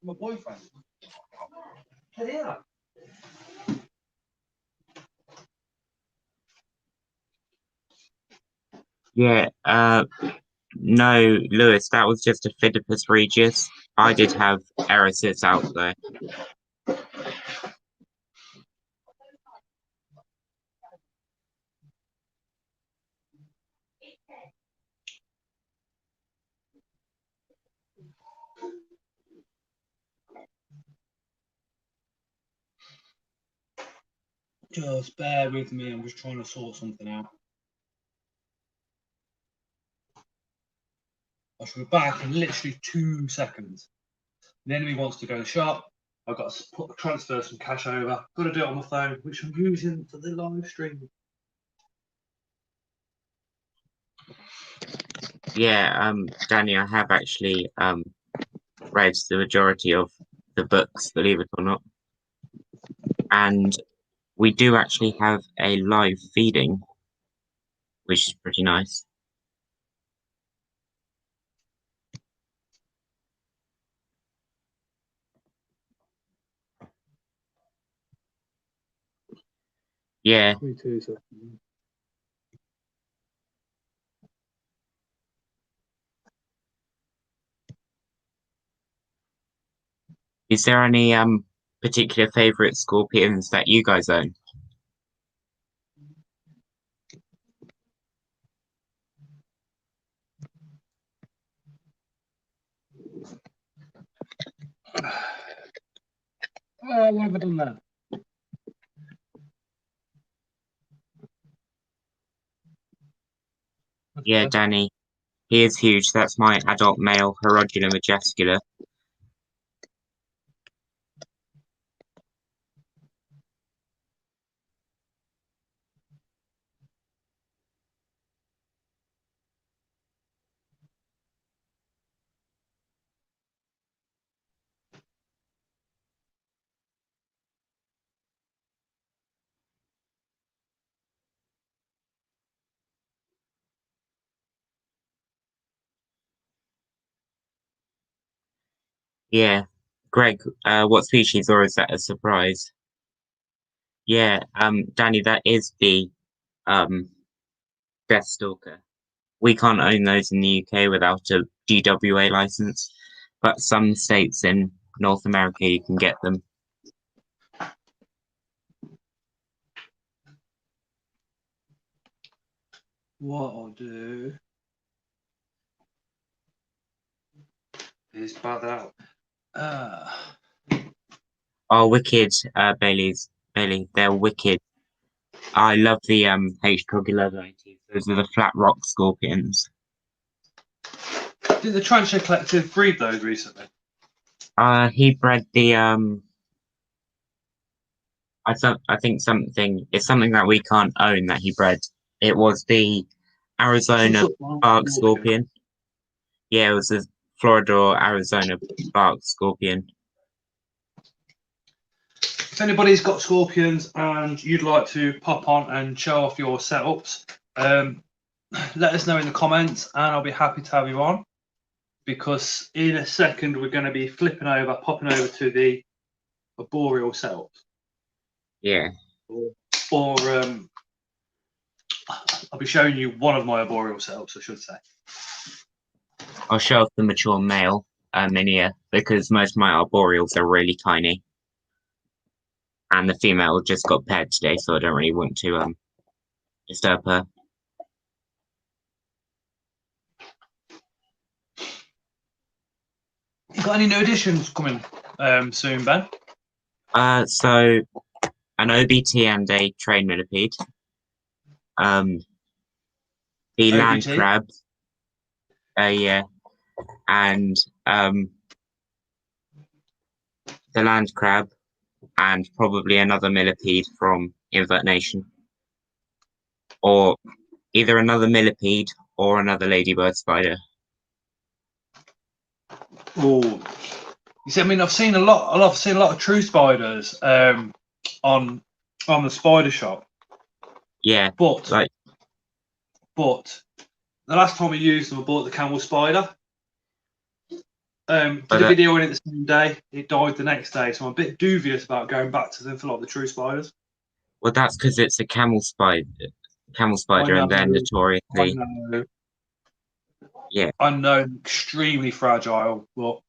My boyfriend. Yeah. Yeah, no, Lewis, that was just a Phidippus regis. I did have Eresis out there. Just bear with me. I'm just trying to sort something out. I should be back in literally 2 seconds. The enemy wants to go shop. I've got to transfer some cash over. Got to do it on my phone, which I'm using for the live stream. Yeah, Danny, I have actually read the majority of the books, believe it or not. And we do actually have a live feeding, which is pretty nice. Yeah, Me too, seconds. is there any particular favorite scorpions that you guys own? Oh, why have I done that? Yeah, Okay. Danny, he is huge. That's my adult male Herodula majescula. Yeah. Greg, what species, or is that a surprise? Yeah, Danny, that is the um Death Stalker. We can't own those in the UK without a GWA license, but some states in North America you can get them. What I'll do is bad out. Oh, wicked, Bailey, they're wicked. I love the H. troglodytes. Those are the flat rock scorpions. Did the Tarantula Collective breed those recently? He bred the I think something it's something that we can't own that he bred. It was the Some Arizona sort of bark scorpion. scorpion. Yeah, it was the Florida or Arizona bark scorpion. If anybody's got scorpions and you'd like to pop on and show off your setups, let us know in the comments and I'll be happy to have you on, because in a second we're going to be popping over to the arboreal setups. Yeah. Or I'll be showing you one of my arboreal setups, I should say. I'll show off the mature male minia because most of my arboreals are really tiny. And the female just got paired today, so I don't really want to disturb her. You got any new additions coming soon, Ben? So an OBT and a train millipede. The land OBT? crab. Yeah. And the land crab and probably another millipede from Invert Nation. Or either another millipede or another ladybird spider. Oh, you see, I mean, I've seen a lot of true spiders on the spider shop. Yeah, But like the last time I used them, I bought the camel spider. Did but, a video on it the same day. It died the next day, so I'm a bit dubious about going back to them for like the true spiders. well, that's because it's a camel spider, I know, and they're I notoriously know, yeah. I know, extremely fragile, but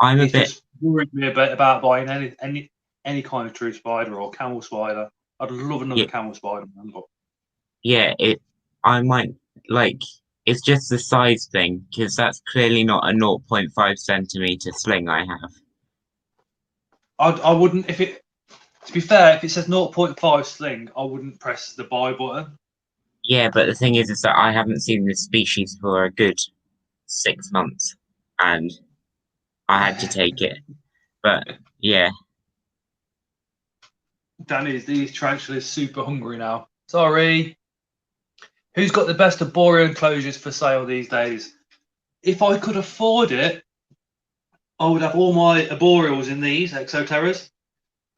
I'm a it's bit just worried me a bit about buying any kind of true spider or camel spider. I'd love another yeah camel spider, man, but yeah. I might like it's just the size thing because that's clearly not a 0.5 centimeter sling I have. I wouldn't if it. To be fair, if it says 0.5 sling, I wouldn't press the buy button. Yeah, but the thing is that I haven't seen this species for a good 6 months, and I had to take it. But yeah, Danny's these tarantulas super hungry now. Sorry. Who's got the best arboreal enclosures for sale these days? If I could afford it, I would have all my arboreals in these Exoterras.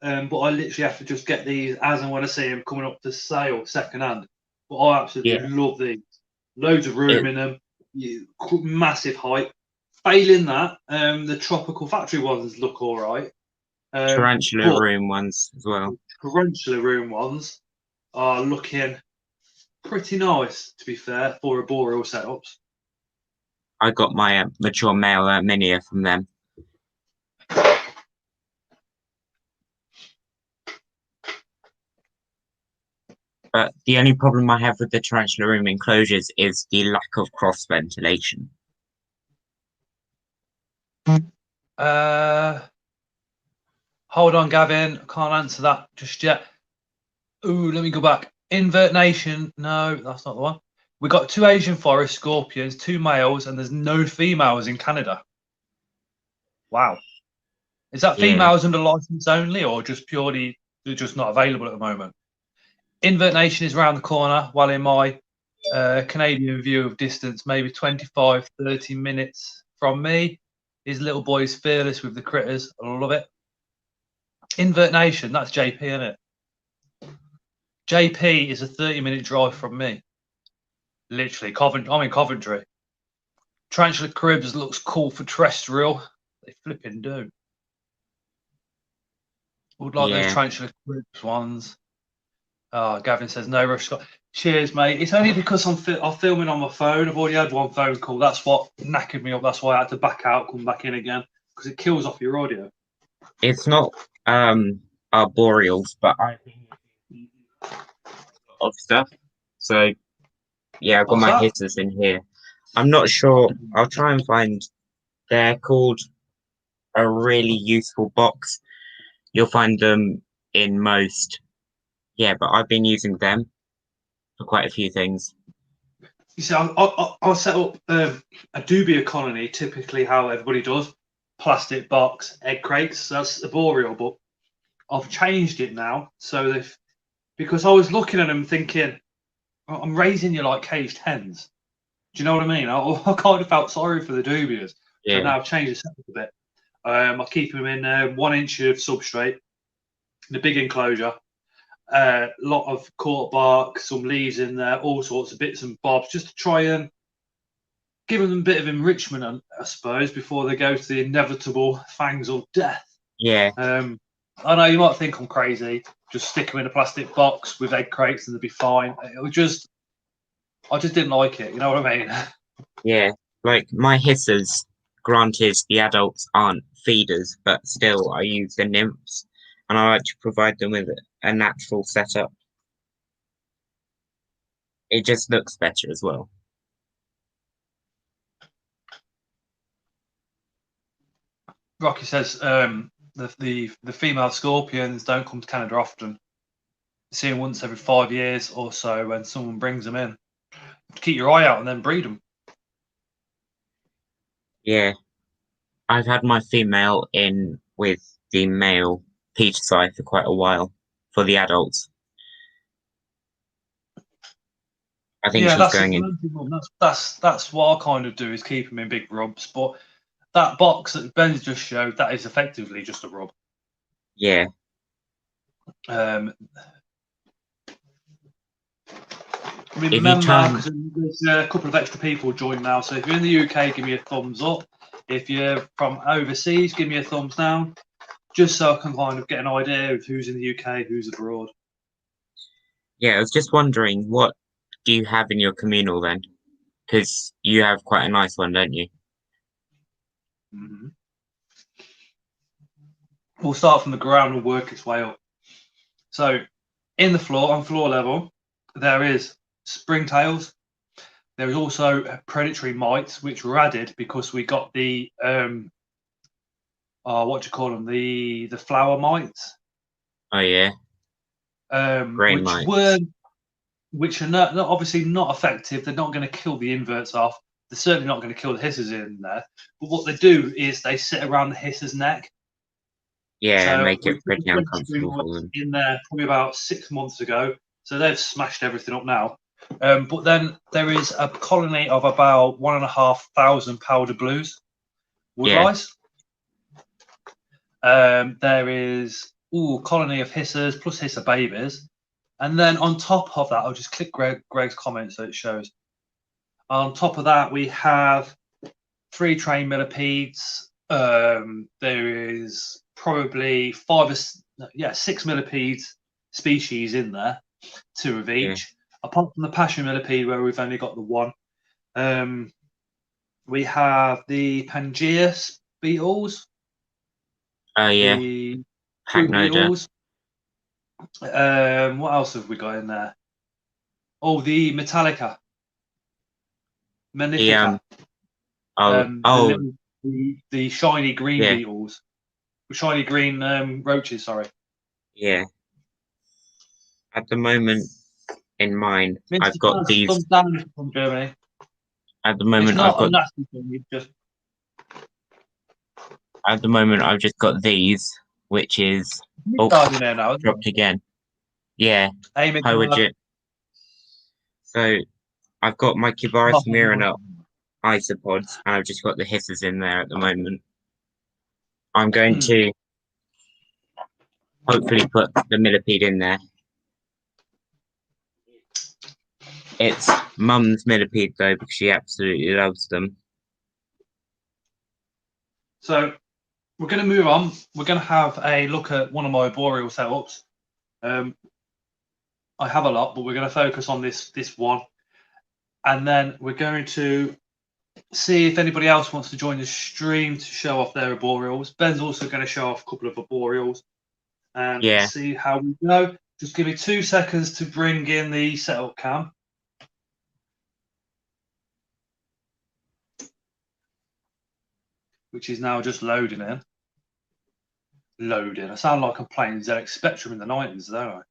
But I literally have to just get these as and when I see them coming up to sale second hand. But I absolutely yeah, love these. Loads of room it, in them. Massive height. Failing that, the tropical factory ones look all right. tarantula But room ones as well. tarantula room ones are looking pretty nice, to be fair, for arboreal setups. I got my mature male minia from them. But the only problem I have with the tarantula room enclosures is the lack of cross ventilation. Uh, Hold on, Gavin. I can't answer that just yet. Ooh, let me go back. Invert Nation. No, that's not the one. We got 2 Asian forest scorpions, 2 males, and there's no females in Canada. Wow. Is that Yeah, females under license only, or just purely they're just not available at the moment? Invert Nation is around the corner, while in my Canadian view of distance, maybe 25, 30 minutes from me. His little boy is fearless with the critters. I love it. Invert Nation, that's JP, isn't it? JP is a 30-minute drive from me. Literally, I'm in Coventry. Tarantula Caribs looks cool for terrestrial. They flipping do. Would like those Yeah. tarantula groups ones. Oh, Gavin says no rush. Scott. Cheers, mate. It's only because I'm filming on my phone. I've already had one phone call. That's what knackered me up. That's why I had to back out, come back in again, because it kills off your audio. It's not arboreals, but I've been using of stuff. So yeah, I've got What's my that? hitters in here. I'm not sure. I'll try and find. They're called a really useful box. You'll find them in most. Yeah, but I've been using them for quite a few things. You see, I'll set up a dubia colony, typically how everybody does. Plastic box, egg crates. So that's arboreal, but I've changed it now. So because I was looking at them thinking, I'm raising you like caged hens. Do you know what I mean? I kind of felt sorry for the dubias. So Yeah, now I've changed the setup a bit. I keep them in 1 inch of substrate, in a big enclosure. A lot of cork bark, some leaves in there, all sorts of bits and bobs, just to try and give them a bit of enrichment, I suppose, before they go to the inevitable fangs of death. yeah, I know you might think I'm crazy. Just stick them in a plastic box with egg crates and they'll be fine. I just didn't like it. You know what I mean? yeah. Like my hissers, granted the adults aren't feeders, but still I use the nymphs, and I like to provide them with a natural setup. It just looks better as well. Rocky says the female scorpions don't come to Canada often. You see them once every 5 years or so when someone brings them in. Keep your eye out and then breed them. Yeah, I've had my female in with the male peach side for quite a while for the adults. I think Yeah, she's that's going in. that's what I kind of do is keep them in big rubs. But that box that Ben just showed, that is effectively just a rub. Yeah, Um, if you remember, turn, because there's a couple of extra people joined now. So if you're in the UK, give me a thumbs up. If you're from overseas, give me a thumbs down. Just so I can kind of get an idea of who's in the UK, who's abroad. yeah, I was just wondering, what do you have in your communal then? Because you have quite a nice one, don't you? Mm-hmm. We'll start from the ground and work its way up. So, in the floor, on floor level, there is springtails. There is also predatory mites, which were added because we got the what do you call them? The flower mites, Oh yeah, grain which were mites. which are not obviously not effective. They're not going to kill the inverts off. They're certainly not going to kill the hissers in there. But what they do is they sit around the hisser's neck. Yeah, So make we it put the pretty predatory uncomfortable for mites them. in there probably about 6 months ago. So they've smashed everything up now. But then there is a colony of about 1,500 powder blues, wood Yeah, lice. There is a colony of hissers plus hisser babies. And then on top of that, I'll just click Greg's comment so it shows. On top of that, we have 3 trained millipedes. There is probably 6 millipedes species in there, 2 of yeah. each. Apart from the passion millipede, where we've only got the 1. We have the Pangea beetles, Oh yeah, the true Hacknoder. beetles. What else have we got in there? Oh, the Metallica, The Magnifica. oh The oh little, the shiny green yeah, beetles, shiny green roaches. Sorry, yeah. At the moment in mine, I've Mr. got Fast, these. thumbs down if you're from Germany. At the It's moment, I've not a got. nasty thing. It's just At the moment, I've just got these, which is oh starting there now, isn't dropped it? again. Yeah, Hey, McGuire. Poajit. So I've got my Oh, Kibaris Mirror isopods, and I've just got the hissers in there at the moment. I'm going to hopefully put the millipede in there. It's Mum's millipede though, because she absolutely loves them. So we're going to move on. We're going to have a look at one of my arboreal setups. I have a lot, but we're going to focus on this one, and then we're going to see if anybody else wants to join the stream to show off their arboreals. Ben's also going to show off a couple of arboreals and see how we go. Just give me 2 seconds to bring in the setup cam. Which is now just loading in. Loading. I sound like I'm playing ZX Spectrum in the 90s, don't I?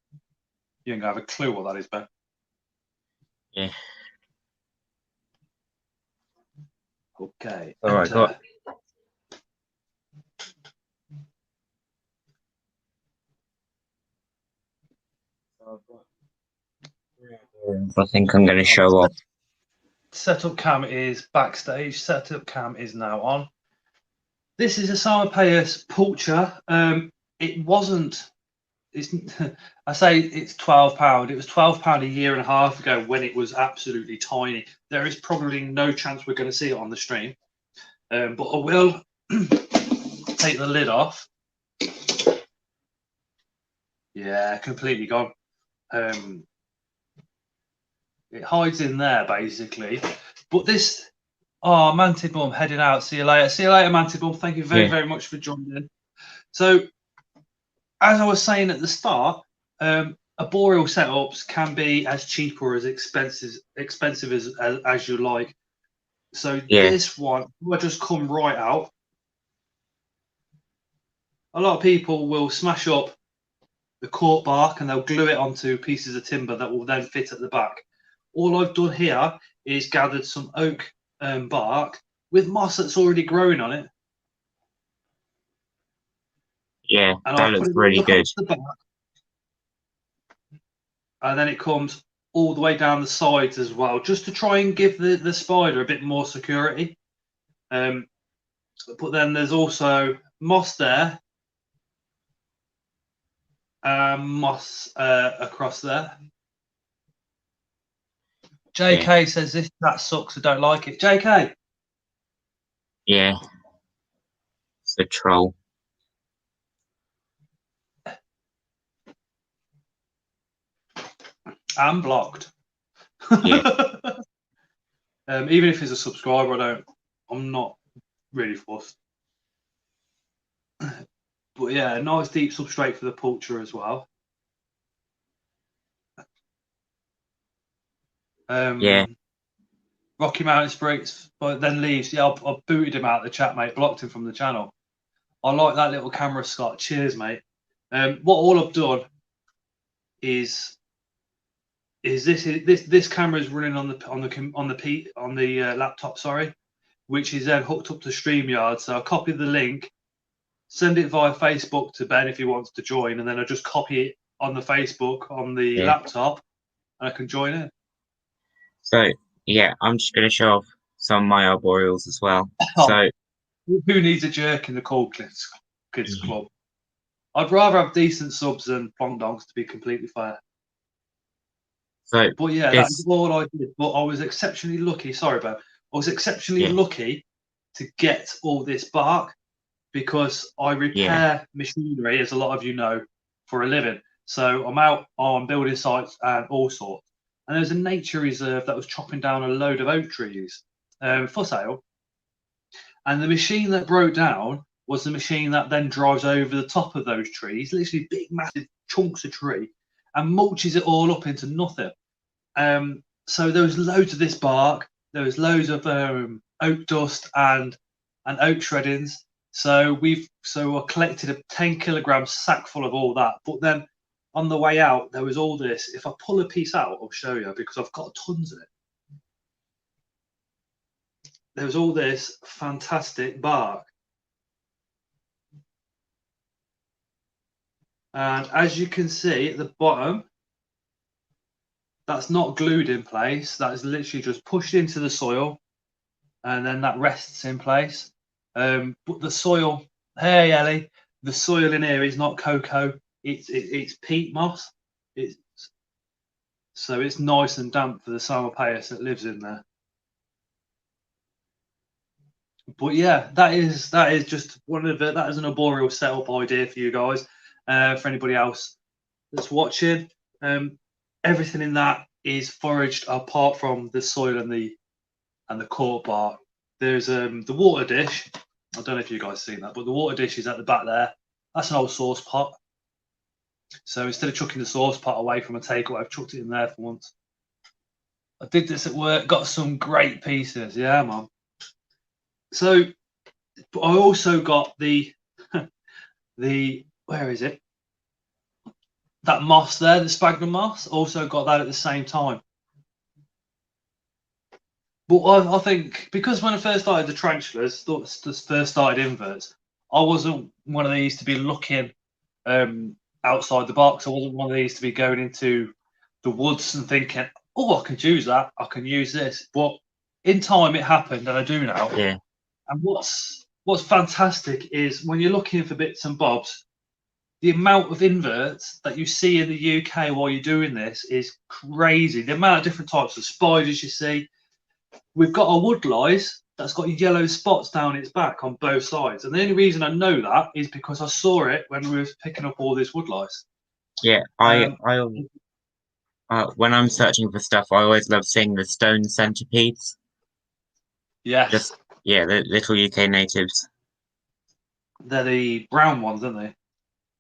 You ain't gonna have a clue what that is, Ben. Yeah. Okay. All right, got. I think I'm going to show off. Setup cam is backstage. Setup cam is now on. This is a Simulpaeus Pulcher. It wasn't. I say it's £12. It was £12 a year and a half ago when it was absolutely tiny. There is probably no chance we're going to see it on the stream, but I will take the lid off. Yeah, completely gone. It hides in there basically. But this, oh, Mantid Mum heading out. See you later. See you later, Mantid Mum. Thank you very, very much for joining in. So, as I was saying at the start, arboreal setups can be as cheap or as expensive as you like. So this one will just come right out. A lot of people will smash up the cork bark and they'll glue it onto pieces of timber that will then fit at the back. All I've done here is gathered some oak bark with moss that's already growing on it. Yeah, and that looks really good. And then it comes all the way down the sides as well, just to try and give the spider a bit more security. But then there's also moss there, moss across there. JK says that sucks. I don't like it. JK. Yeah, it's a troll. I'm blocked. Yeah. Even if he's a subscriber, I'm not really fussed. But yeah, nice deep substrate for the Pulcher as well. Rocky Mountain Sprigs, but then leaves. Yeah, I booted him out of the chat, mate. Blocked him from the channel. I like that little camera, Scott. Cheers, mate. What all I've done is this camera is running on the laptop, sorry, which is then hooked up to StreamYard. So I copy the link, send it via Facebook to Ben if he wants to join, and then I just copy it on the Facebook on the laptop, and I can join it. So yeah, I'm just going to show off some of my arboreals as well. So who needs a jerk in the Cool Kids Club? I'd rather have decent subs than plonk donks, to be completely fair. So, but yeah, that's all I did. But I was exceptionally lucky. Sorry, Ben. I was exceptionally lucky to get all this bark because I repair machinery, as a lot of you know, for a living. So I'm out on building sites and all sorts. And there's a nature reserve that was chopping down a load of oak trees for sale. And the machine that broke down was the machine that then drives over the top of those trees, literally big, massive chunks of tree, and mulches it all up into nothing. So there was loads of this bark. There was loads of oak dust and oak shreddings. So I collected a 10 kilogram sack full of all that. But then on the way out, there was all this. If I pull a piece out, I'll show you because I've got tons of it. There was all this fantastic bark. And as you can see at the bottom, that's not glued in place. That is literally just pushed into the soil and then that rests in place. But the soil, hey Ellie, the soil in here is not cocoa. It's peat moss. So it's nice and damp for the Simulpaeus that lives in there. But yeah, that is just one of that is an arboreal setup idea for you guys. For anybody else that's watching, everything in that is foraged apart from the soil and the court bar. There's the water dish. I don't know if you guys seen that, but the water dish is at the back there. That's an old sauce pot. So instead of chucking the sauce pot away from a takeaway, I've chucked it in there for once. I did this at work, got some great pieces. Yeah, man. So but I also got the where is it? That moss there, the sphagnum moss. Also got that at the same time. But I think because when I first started the tarantulas, first started inverts, I wasn't one of these to be looking outside the box. I wasn't one of these to be going into the woods and thinking, oh, I can use that. I can use this. But in time, it happened, and I do now. Yeah. And what's fantastic is when you're looking for bits and bobs, the amount of inverts that you see in the UK while you're doing this is crazy. The amount of different types of spiders you see. We've got a woodlice that's got yellow spots down its back on both sides. And the only reason I know that is because I saw it when we were picking up all this woodlice. Yeah, when I'm searching for stuff, I always love seeing the stone centipedes. Yes. Just the little UK natives. They're the brown ones, aren't they?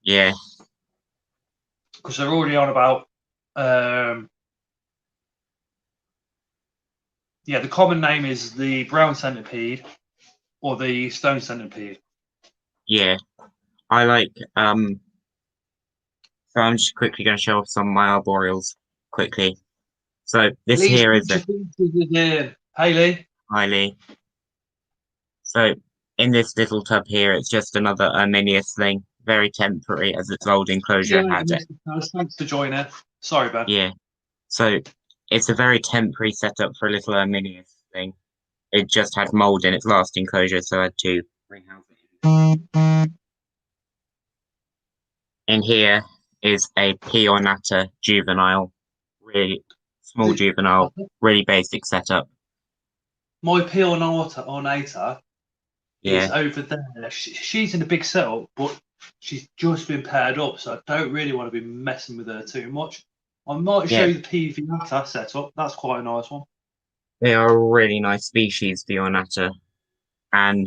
Yeah. Because they're already on about the common name is the brown centipede or the stone centipede. Yeah. I like so I'm just quickly going to show off some of my arboreals quickly. So this Please here is Hayley. Hi Lee. So in this little tub here, it's just another Arminius thing, very temporary as its old enclosure had it. Thanks for joining. Sorry, Ben. Yeah. So it's a very temporary setup for a little Arminius thing. It just had mold in its last enclosure, so I had to rehouse it. In here is a Peonata juvenile, really small juvenile, really basic setup. My Peonata is Yeah. over there. She's in a big setup, but she's just been paired up, so I don't really want to be messing with her too much. I might show you the Peonata setup. That's quite a nice one. They are a really nice species, Peonata. And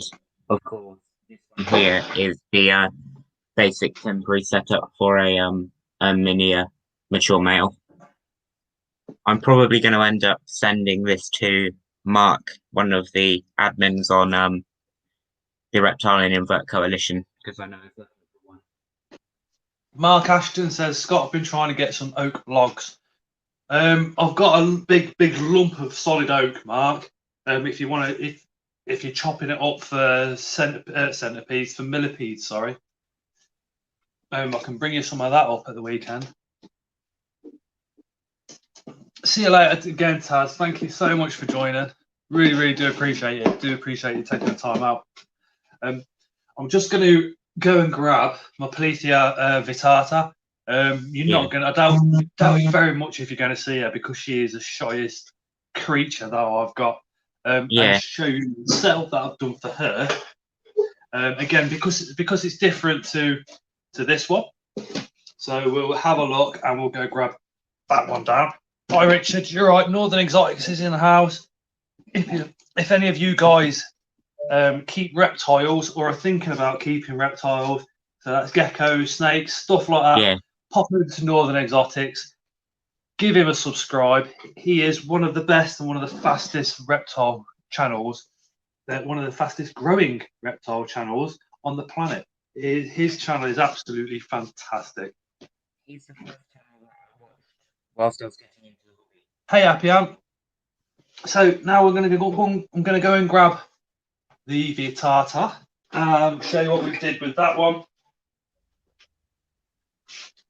of course, this one here is the basic temporary setup for a mini mature male. I'm probably going to end up sending this to Mark, one of the admins on the Reptile and Invert Coalition, because I know he's looking for one. Mark Ashton says Scott been trying to get some oak logs. I've got a big lump of solid oak, Mark. If you want to, if you're chopping it up for centipedes, for millipedes, sorry. I can bring you some of that up at the weekend. See you later again, Taz. Thank you so much for joining. Really do appreciate it. Do appreciate you taking the time out. I'm just going to go and grab my Polithia vittata. You're not going to, I doubt very much if you're going to see her because she is the shyest creature that I've got. And show you the setup that I've done for her. Again, because it's different to this one. So we'll have a look and we'll go grab that one down. Hi Richard, you're right. Northern Exotics is in the house. If any of you guys keep reptiles or are thinking about keeping reptiles, so that's geckos, snakes, stuff like that, pop over to Northern Exotics. Give him a subscribe. He is one of the best and one of the fastest reptile channels. One of the fastest growing reptile channels on the planet. His channel is absolutely fantastic. He's the first channel that I watched whilst I was getting into the hobby. Hey, Happy Ant. So now we're going to go. I'm going to go and grab the vittata and show you what we did with that one.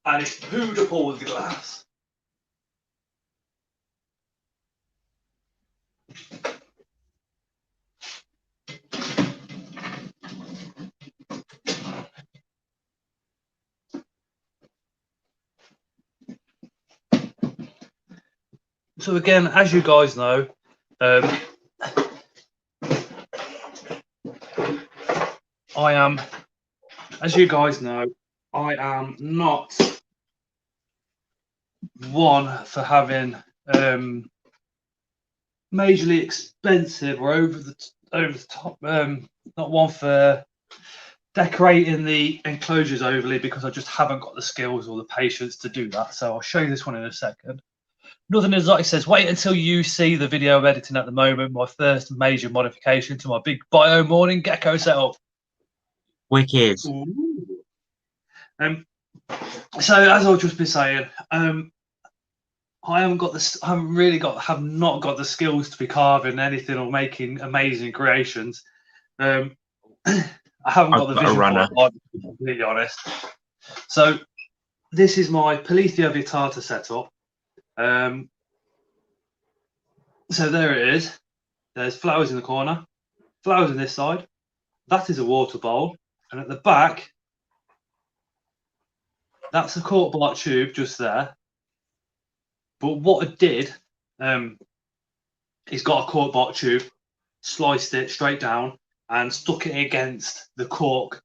And it's pooed up all the glass. So again, as you guys know, I am, as you guys know, I am not one for having majorly expensive or over the top. Not one for decorating the enclosures overly, because I just haven't got the skills or the patience to do that. So I'll show you this one in a second. Nothing exotic says, wait until you see the video I'm editing at the moment, my first major modification to my big bio morning gecko setup. Wicked. So as I've just been saying, I haven't got this. I have not got the skills to be carving anything or making amazing creations. I haven't got the vision for it, to be completely honest. So this is my Polithia vittata setup. So there it is. There's flowers in the corner, flowers on this side. That is a water bowl, and at the back, that's a cork bark tube just there. But what I did, he's got a cork bark tube, sliced it straight down, and stuck it against the cork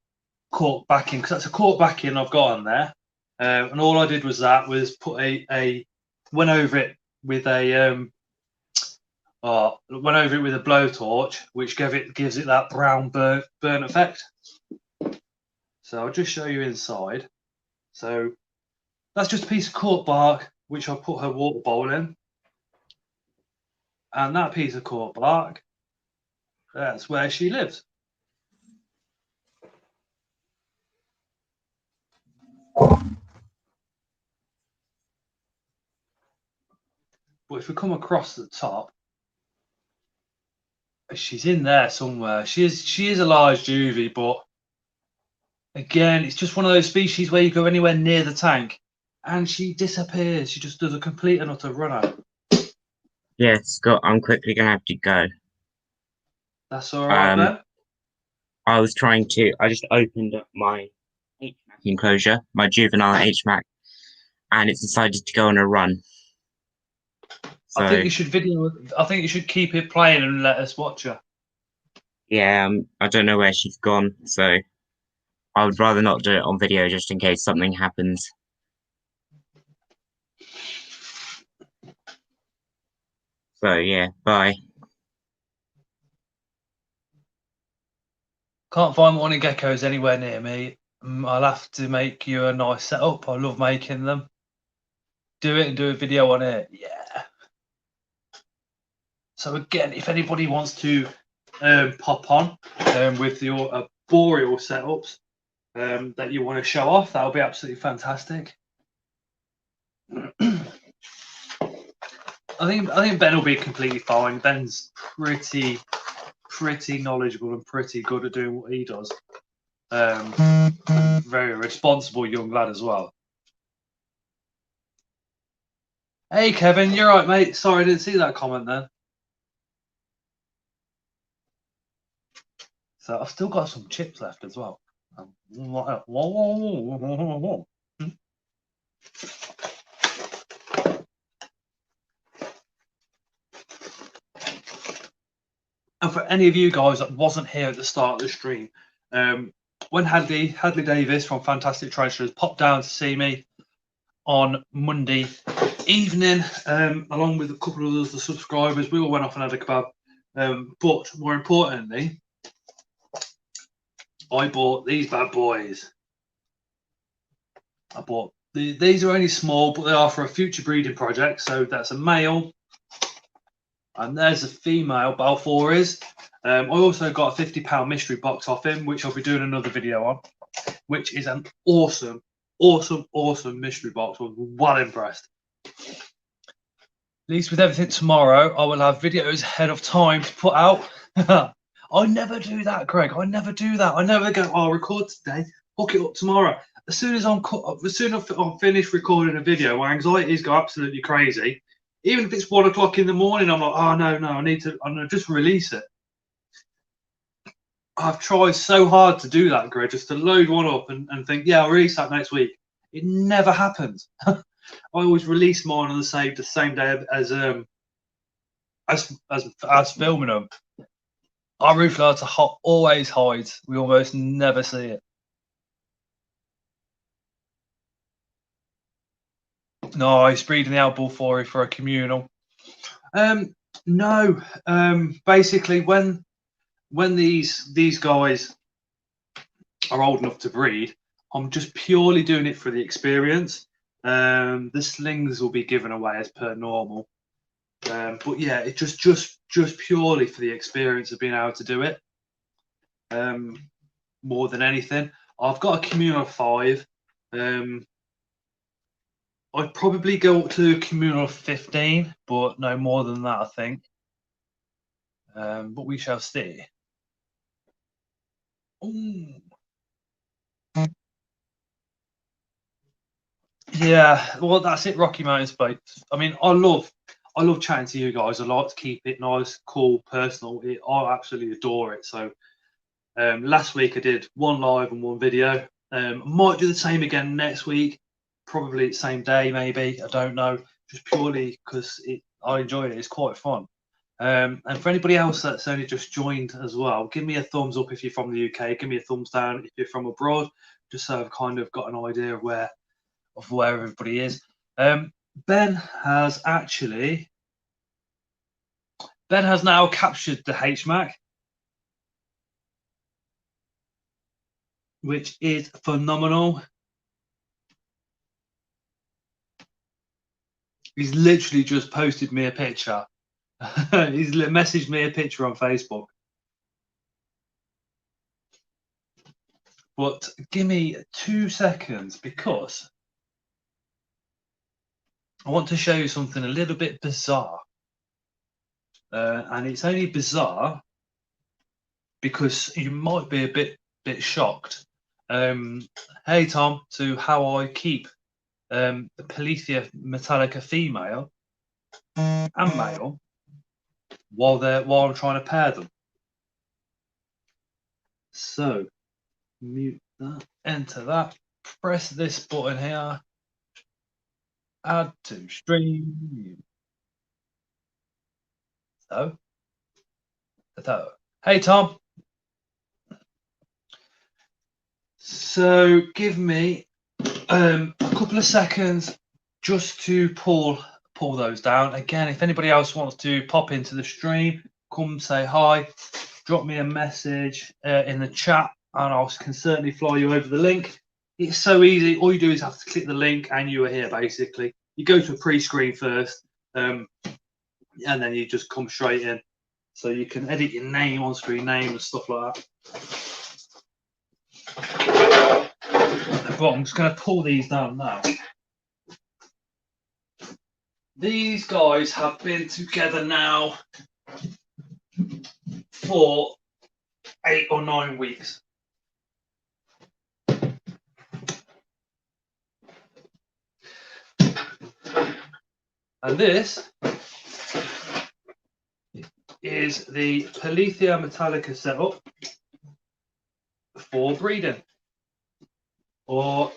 backing, because that's a cork backing I've got on there. And all I did was put went over it with a blowtorch, which gives it that brown burn effect. So I'll just show you inside. So that's just a piece of cork bark which I put her water bowl in, and that piece of cork bark, that's where she lives. But if we come across the top, she's in there somewhere. She is a large juvie, but again, it's just one of those species where you go anywhere near the tank and she disappears. She just does a complete and utter run out. Yeah, Scott, I'm quickly gonna have to go. That's all right, then. I just opened up my HMAC enclosure, my juvenile HMAC, and it's decided to go on a run. So, I think you should keep it playing and let us watch her. Yeah, I don't know where she's gone, so I would rather not do it on video just in case something happens. So yeah, bye. Can't find morning geckos anywhere near me. I'll have to make you a nice setup. I love making them. Do it and do a video on it. Yeah. So again, if anybody wants to pop on with your areboreal setups that you want to show off, that'll be absolutely fantastic. I think Ben will be completely fine. Ben's pretty knowledgeable and pretty good at doing what he does. Very responsible young lad as well. Hey Kevin, you're right, mate. Sorry, I didn't see that comment there. So I've still got some chips left as well. And for any of you guys that wasn't here at the start of the stream, when Hadley Davis from Fantastic Treasures popped down to see me on Monday evening, along with a couple of other subscribers, we all went off and had a kebab. But more importantly, I bought these bad boys. These are only small, but they are for a future breeding project. So that's a male, and there's a female Balfouris. I also got a £50 mystery box off him, which I'll be doing another video on, which is an awesome mystery box. I was well impressed. At least with everything tomorrow, I will have videos ahead of time to put out. I never do that, Greg. I never do that. I never go, I'll record today, hook it up tomorrow. As soon as I'm finished recording a video, my anxieties go absolutely crazy. Even if it's 1 o'clock in the morning, I'm like, oh no, I'm gonna just release it. I've tried so hard to do that, Greg, just to load one up and think, yeah, I'll release that next week. It never happens. I always release mine on the same day as filming them. Our roof lighter always hides. We almost never see it. Nice, breeding the outball for a communal. No, basically when these guys are old enough to breed, I'm just purely doing it for the experience. The slings will be given away as per normal, but yeah, it just purely for the experience of being able to do it. More than anything, I've got a communal of 5. I'd probably go up to communal of 15, but no more than that, I think. But we shall see. Ooh. Yeah, well, that's it, Rocky Mountain Spokes. I mean, I love chatting to you guys. I like to keep it nice, cool, personal. I absolutely adore it. So last week I did 1 live and 1 video. Might do the same again next week, probably the same day, maybe. I don't know, just purely because I enjoy it. It's quite fun. And for anybody else that's only just joined as well, give me a thumbs up if you're from the UK. Give me a thumbs down if you're from abroad, just so I've kind of got an idea of where everybody is. Ben has now captured the HMAC, which is phenomenal. He's literally just posted me a picture. He's messaged me a picture on Facebook. But give me 2 seconds, because I want to show you something a little bit bizarre. And it's only bizarre because you might be a bit shocked. Hey Tom, to how I keep the Polithia metallica female and male while I'm trying to pair them. So mute that, enter that, press this button here, add to stream. So hey Tom. So give me a couple of seconds just to pull those down. Again, if anybody else wants to pop into the stream, come say hi, drop me a message in the chat, and I can certainly fly you over the link. It's so easy. All you do is have to click the link and you are here. Basically, you go to a pre-screen first, and then you just come straight in. So you can edit your name, on screen name, and stuff like that. But I'm just going to pull these down now. These guys have been together now for 8 or 9 weeks. And this is the Polithia metallica setup for breeding. Or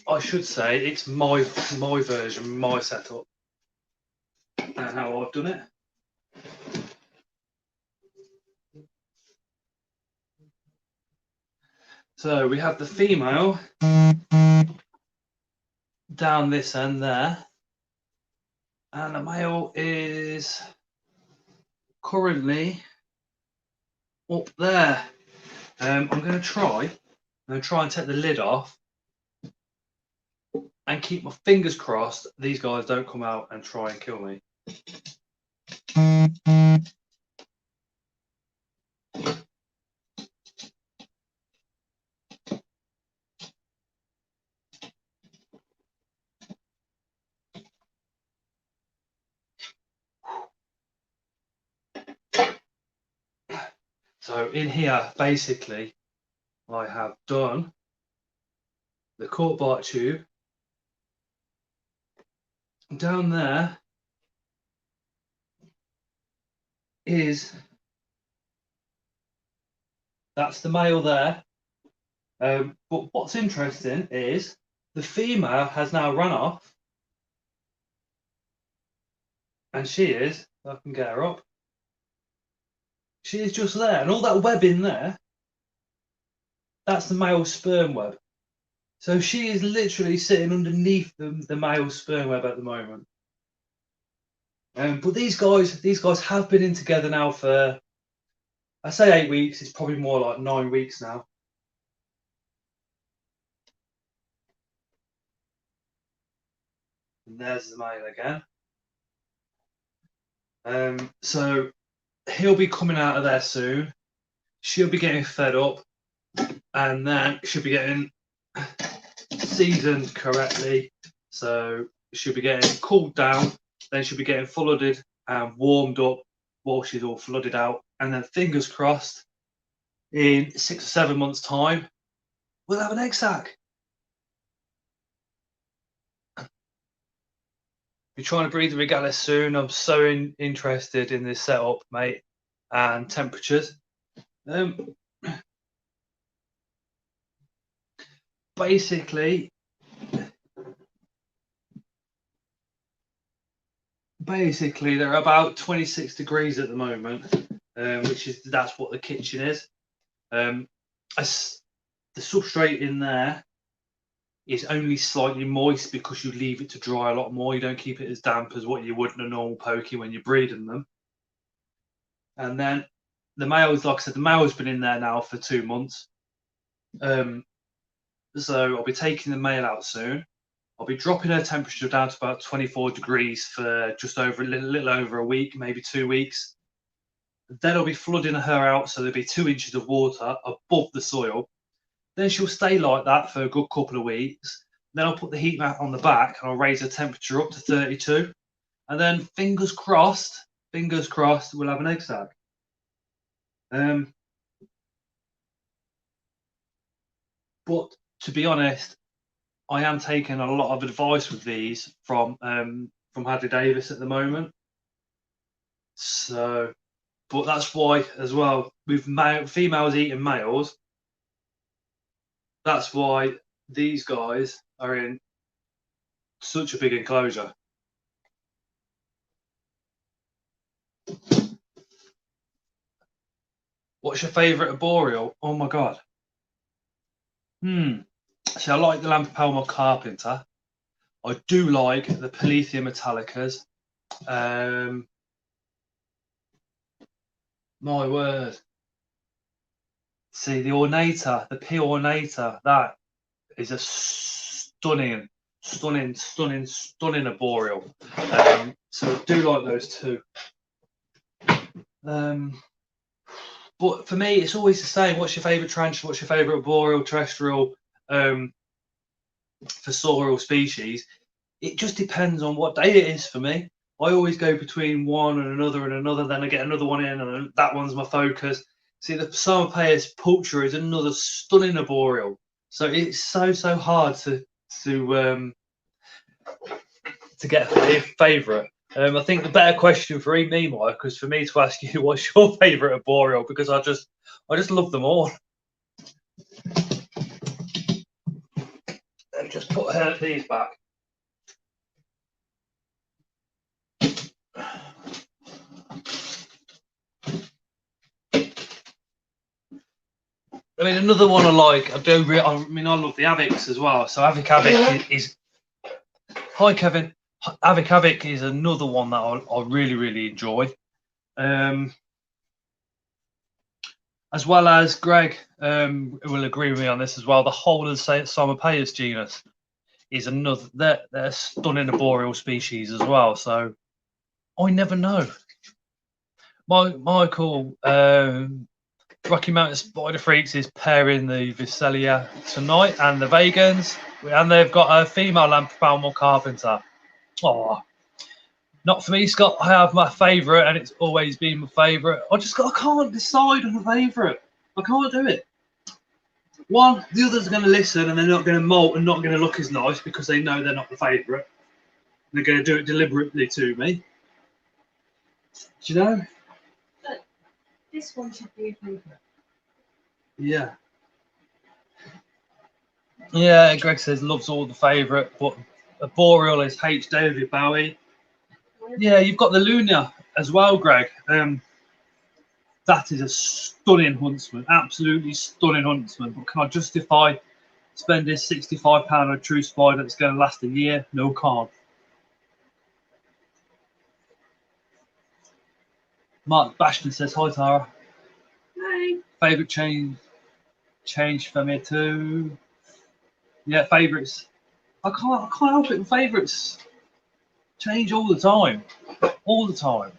I should say it's my version, my setup, and how I've done it. So we have the female down this end there, and the male is currently up there. I'm going to try and take the lid off and keep my fingers crossed these guys don't come out and try and kill me. So in here, basically, I have done the court bite tube. Down there that's the male there. But what's interesting is the female has now run off, and she is, if I can get her up, She is just there, and all that web in there, that's the male sperm web. So she is literally sitting underneath the male sperm web at the moment. But these guys have been in together now for, I say 8 weeks. It's probably more like 9 weeks now. And there's the male again. So he'll be coming out of there soon. She'll be getting fed up, and then she'll be getting seasoned correctly. So she'll be getting cooled down, then she'll be getting flooded and warmed up while she's all flooded out. And then fingers crossed, in 6 or 7 months' time, we'll have an egg sac. You're trying to breed the regalis soon. I'm so interested in this setup, mate, and temperatures. Basically, they're about 26 degrees at the moment, that's what the kitchen is. The substrate in there is only slightly moist because you leave it to dry a lot more. You don't keep it as damp as what you would in a normal pokey when you're breeding them. And then the males, like I said, the male's been in there now for 2 months. So I'll be taking the male out soon. I'll be dropping her temperature down to about 24 degrees for just over a little over a week, maybe 2 weeks. Then I'll be flooding her out, so there'll be 2 inches of water above the soil. Then she'll stay like that for a good couple of weeks. Then I'll put the heat mat on the back and I'll raise her temperature up to 32. And then fingers crossed, we'll have an egg sac. But to be honest, I am taking a lot of advice with these from Hadley Davis at the moment. So, but that's why as well, with females eating males, that's why these guys are in such a big enclosure. What's your favourite arboreal? Oh my god. So I like the Lampropelma Carpenter. I do like the Polythia Metallicas. My word. See, the Ornata, the P Ornata, that is a stunning arboreal. So I do like those two. But for me, it's always the same. What's your favourite tarantula? What's your favourite arboreal, terrestrial, fossorial species? It just depends on what day it is for me. I always go between one and another, then I get another one in, and that one's my focus. See, the Psalmopoeus pulchra is another stunning arboreal. So it's so hard to get a favourite. I think the better question for me, Mike, is for me to ask you, what's your favourite arboreal? Because I just love them all. Let me just put these back. I mean, another one I like. I love the Avics as well. So Avic is. Hi, Kevin. Avic is another one that I really enjoy. As well as Greg will agree with me on this as well. The whole of the Psalmopoeus genus is another. They're stunning arboreal species as well. So I never know. Michael. Rocky Mountain Spider Freaks is pairing the Visalia tonight and the Vegans, and they've got a female Lampropelma Carpenter. Oh, not for me, Scott. I have my favourite, and it's always been my favourite. I can't decide on a favourite. I can't do it. One, the others are going to listen, and they're not going to molt and not going to look as nice because they know they're not the favourite. They're going to do it deliberately to me. Do you know? This one should be a favourite. Yeah. Yeah, Greg says loves all the favourite, but arboreal is H. David Bowie. Yeah, you've got the Luna as well, Greg. That is a stunning huntsman, absolutely stunning huntsman. But can I justify spending £65 on a true spider that's going to last a year? No, can't. Mark Bashman says, hi Tara. Hi. Favourite change for me too. Yeah, favourites. I can't help it. Favourites change all the time. All the time.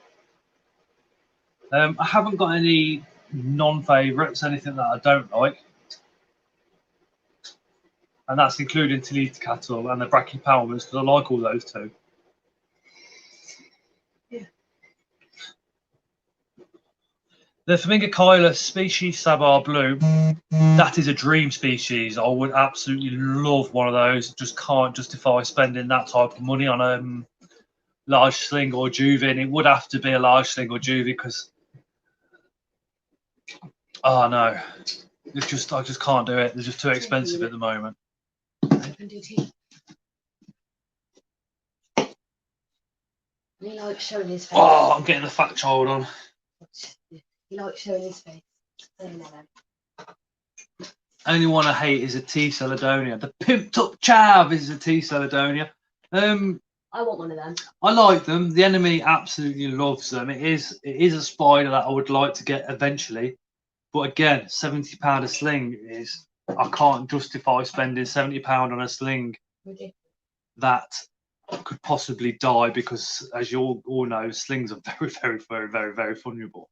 I haven't got any non-favourites, anything that I don't like. And that's including Toledo cattle and the Brachypalmas, because I like all those too. Yeah. The Flamingochilus species Sabar Blue, that is a dream species. I would absolutely love one of those. Just can't justify spending that type of money on a large sling or juvie. And it would have to be a large sling or juvie because, oh no, it's just I just can't do it. They're just too expensive at the moment. He likes showing his face. Oh, I'm getting the fat child on. He likes showing his face. Only one I hate is a T. Celedonia. The pimped up chav is a T. Celedonia. I want one of them. I like them. The enemy absolutely loves them. It is a spider that I would like to get eventually. But again, £70 a sling is, I can't justify spending £70 on a sling that could possibly die because, as you all know, slings are very, very, very, very, very vulnerable.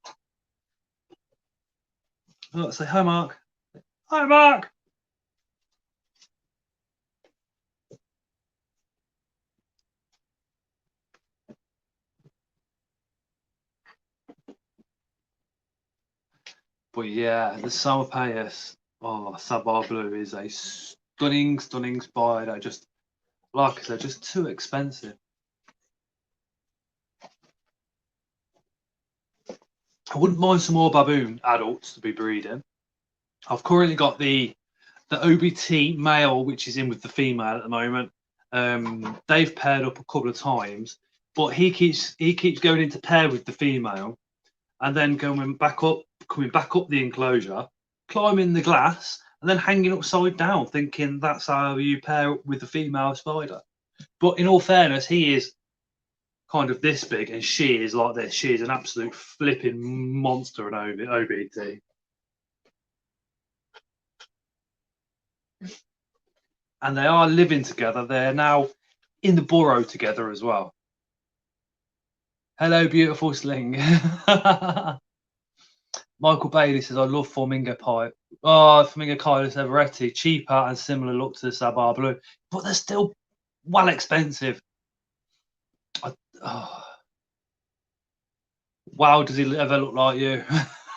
Oh, say hi, Mark. Hi, Mark. But yeah, the Samopaeus, Sabar Blue is a stunning, stunning spider. Just like I said, just too expensive. I wouldn't mind some more baboon adults to be breeding. I've currently got the OBT male, which is in with the female at the moment. They've paired up a couple of times, but he keeps going into pair with the female, and then coming back up the enclosure, climbing the glass, and then hanging upside down, thinking that's how you pair up with the female spider. But in all fairness, he is kind of this big, and she is like this. She is an absolute flipping monster, an OBT. And they are living together. They're now in the burrow together as well. Hello, beautiful sling. Michael Bailey says, I love Flamingo Pie. Oh, Flamingochilus everetti, cheaper and similar look to the Sabar Blue, but they're still well expensive. Wow, does he ever look like you?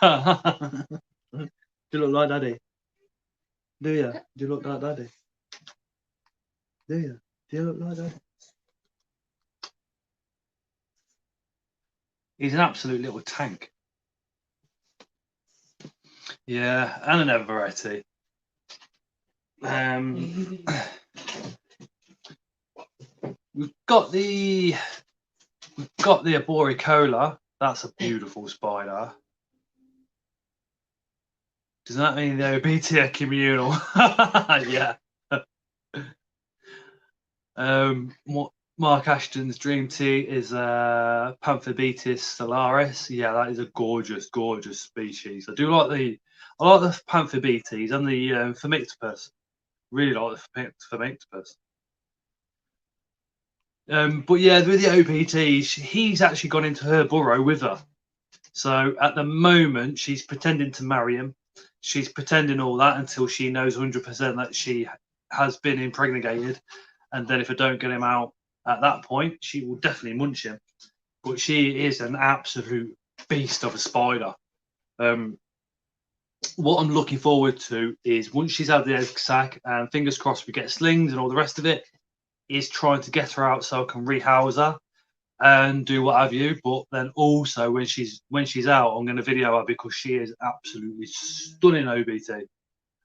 Do you look like Daddy? Do you? Do you look like Daddy? Do you? Do you look like Daddy? He's an absolute little tank. Yeah, and an everetti. We've got the arboricola. That's a beautiful spider. Does that mean the OBT are communal? Yeah. Mark Ashton's dream tea is Pantherbetis stellaris. Yeah, that is a gorgeous, gorgeous species. I like the Pantherbetis and the Phomictopus. Really like the Phomictopus. But yeah, with the OBTs, he's actually gone into her burrow with her. So at the moment, she's pretending to marry him. She's pretending all that until she knows 100% that she has been impregnated. And then if I don't get him out at that point, she will definitely munch him. But she is an absolute beast of a spider. What I'm looking forward to is once she's out of the egg sac, and fingers crossed we get slings and all the rest of it, is trying to get her out so I can rehouse her and do what have you. But then also when she's out, I'm going to video her because she is absolutely stunning OBT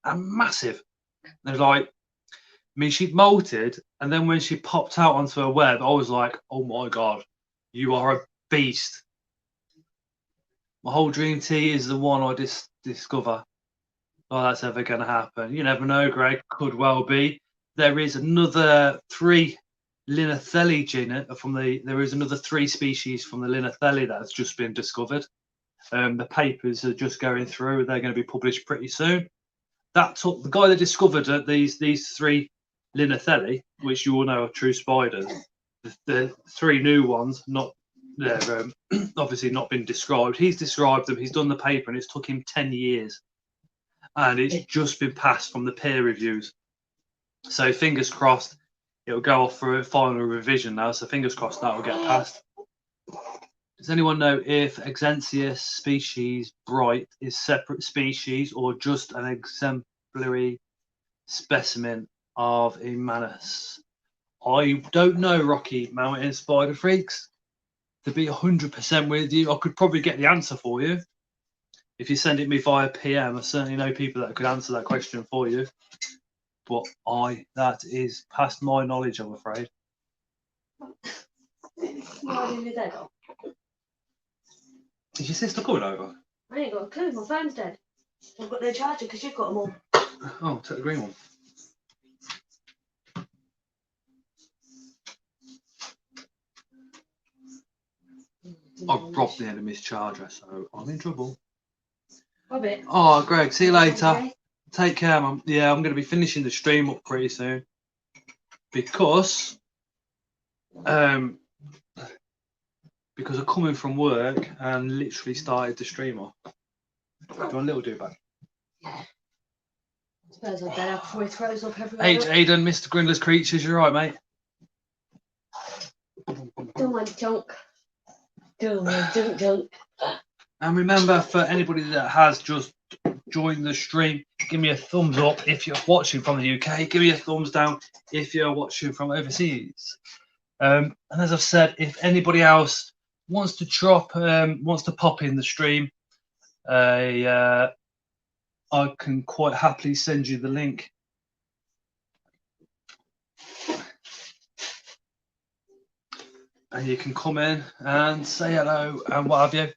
and massive. There's like, I mean, she molted, and then when she popped out onto her web, I was like, oh my God, you are a beast. My whole dream tee is the one I discover. Oh, that's ever going to happen. You never know, Greg. Could well be. There is another 3 Linothelli gene from the. There is another 3 species from the Linothelli that has just been discovered. The papers are just going through. They're going to be published pretty soon. That took the guy that discovered these 3 Linothelli, which you all know are true spiders. The 3 new ones, not they're obviously not been described. He's described them. He's done the paper, and it's took him 10 years. And it's just been passed from the peer reviews. So fingers crossed, it'll go off for a final revision now. So fingers crossed that will get passed. Does anyone know if Exensius species bright is separate species or just an exemplary specimen of Emanus? I don't know, Rocky Mountain Spider Freaks. To be 100% with you, I could probably get the answer for you. If you send it me via PM, I certainly know people that could answer that question for you. But that is past my knowledge, I'm afraid. Is Is your sister coming over? I ain't got a clue. My phone's dead. I've got no charger because you've got them all. Oh, take the green one. I've robbed the enemy's charger, so I'm in trouble. Rob it. Oh, Greg, see you later. Okay. Take care, man. Yeah, I'm going to be finishing the stream up pretty soon because I'm coming from work and literally started the stream off. Do you want a little do back? Yeah. Suppose I'd better before he throws up everywhere. Hey, Aidan, Mr. Grindler's Creatures, you're right, mate. Don't mind junk. Don't mind junk. And remember, for anybody that has just joined the stream, give me a thumbs up if you're watching from the UK. Give me a thumbs down if you're watching from overseas. And as I've said, if anybody else wants to pop in the stream, I can quite happily send you the link. And you can come in and say hello and what have you.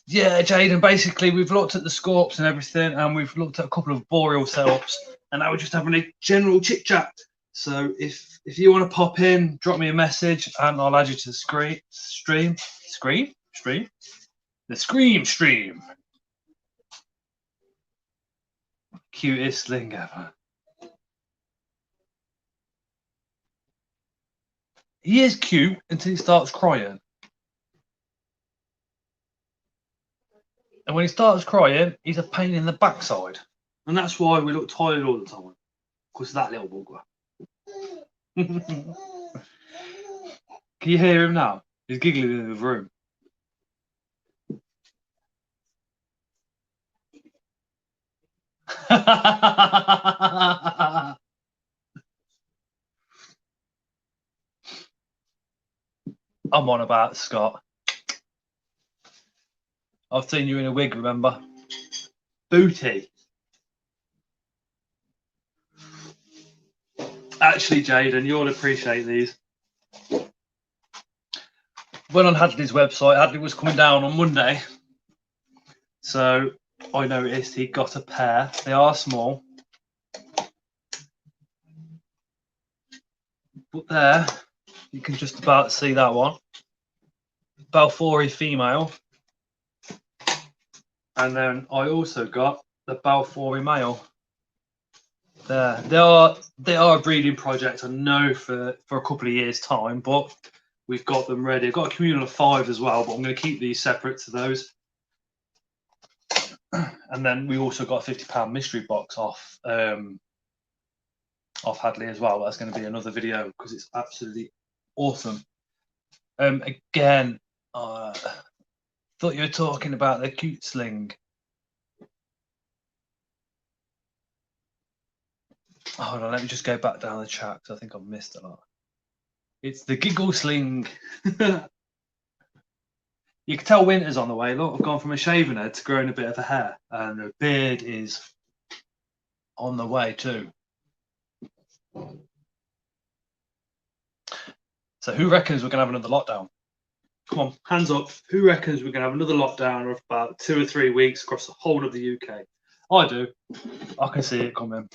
Yeah, Jaden, basically we've looked at the scorps and everything, and we've looked at a couple of boreal setups, and now we're just having a general chit chat. So if you want to pop in, drop me a message and I'll add you to the stream. Cutest thing ever. He is cute until he starts crying. And when he starts crying, he's a pain in the backside. And that's why we look tired all the time. Because of that little bugger. Can you hear him now? He's giggling in the room. I'm on about Scott. I've seen you in a wig, remember? Booty. Actually, Jaden, you'll appreciate these. Went on Hadley's website. Hadley was coming down on Monday. So I noticed he got a pair. They are small. But there, you can just about see that one. Balfouri female. And then I also got the Balfouri male. There, they are a breeding project, I know, for a couple of years' time, but we've got them ready. I've got a communal of 5 as well, but I'm going to keep these separate to those. And then we also got a £50 mystery box off Hadley as well. That's going to be another video because it's absolutely awesome. Again, thought you were talking about the cute sling. Hold on, let me just go back down the chat because I think I've missed a lot. It's the giggle sling. You can tell winter's on the way. Look, I've gone from a shaven head to growing a bit of a hair, and the beard is on the way too. So who reckons we're going to have another lockdown? Come on, hands up. Who reckons we're going to have another lockdown of about 2 or 3 weeks across the whole of the UK? I do. I can see it coming.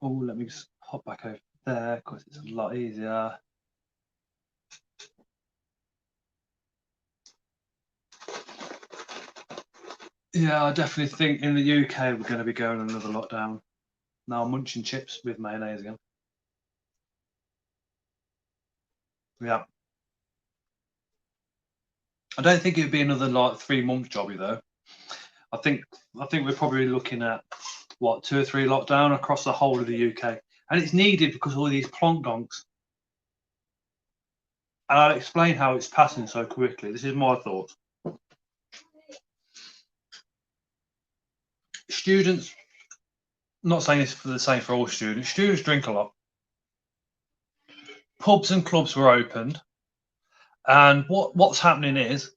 Oh, let me just hop back over there because it's a lot easier. Yeah, I definitely think in the UK we're going to be going on another lockdown. Now I'm munching chips with mayonnaise again. Yeah. I don't think it'd be another like 3-month jobby though. I think we're probably looking at what 2 or 3 lockdown across the whole of the UK, and it's needed because of all these plonk donks. And I'll explain how it's passing so quickly. This is my thoughts. Students, not saying this for the same for all students. Students drink a lot. Pubs and clubs were opened, and what's happening is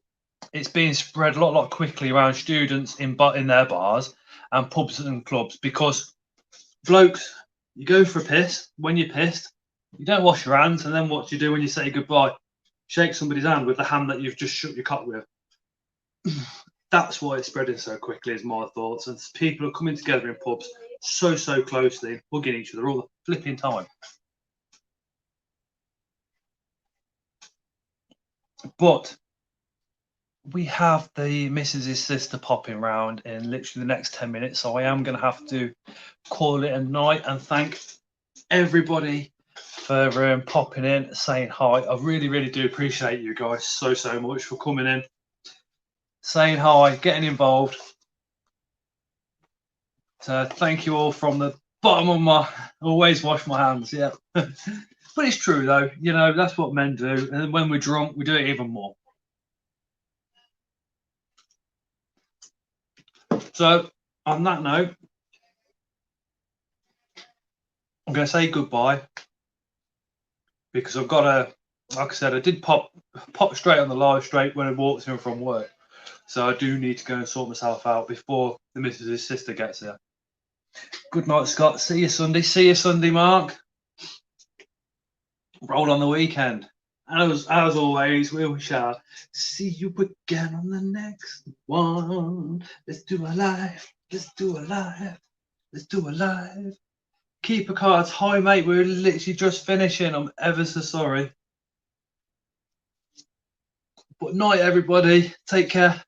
it's being spread a lot quickly around students in their bars and pubs and clubs, because blokes, you go for a piss. When you're pissed, you don't wash your hands, and then what do you do when you say goodbye? Shake somebody's hand with the hand that you've just shut your cock with. That's why it's spreading so quickly, is my thoughts. And people are coming together in pubs so closely, hugging each other all the flipping time. But we have the Mrs.'s sister popping round in literally the next 10 minutes, so I am going to have to call it a night and thank everybody for popping in, saying hi. I really do appreciate you guys so much for coming in, saying hi, getting involved. So thank you all from the bottom of my, always wash my hands, yeah. But it's true though, you know, that's what men do, and when we're drunk we do it even more. So on that note, I'm going to say goodbye, because I've got to, like I said, I did pop straight on the live straight when I walked in from work, so I do need to go and sort myself out before the missus' sister gets here. Good night, Scott. See you Sunday. See you Sunday, Mark. Roll on the weekend. As always, we shall see you again on the next one. Let's do a live. Let's do a live. Let's do a live. Keeper cards. Hi, mate. We're literally just finishing. I'm ever so sorry. But night, everybody. Take care.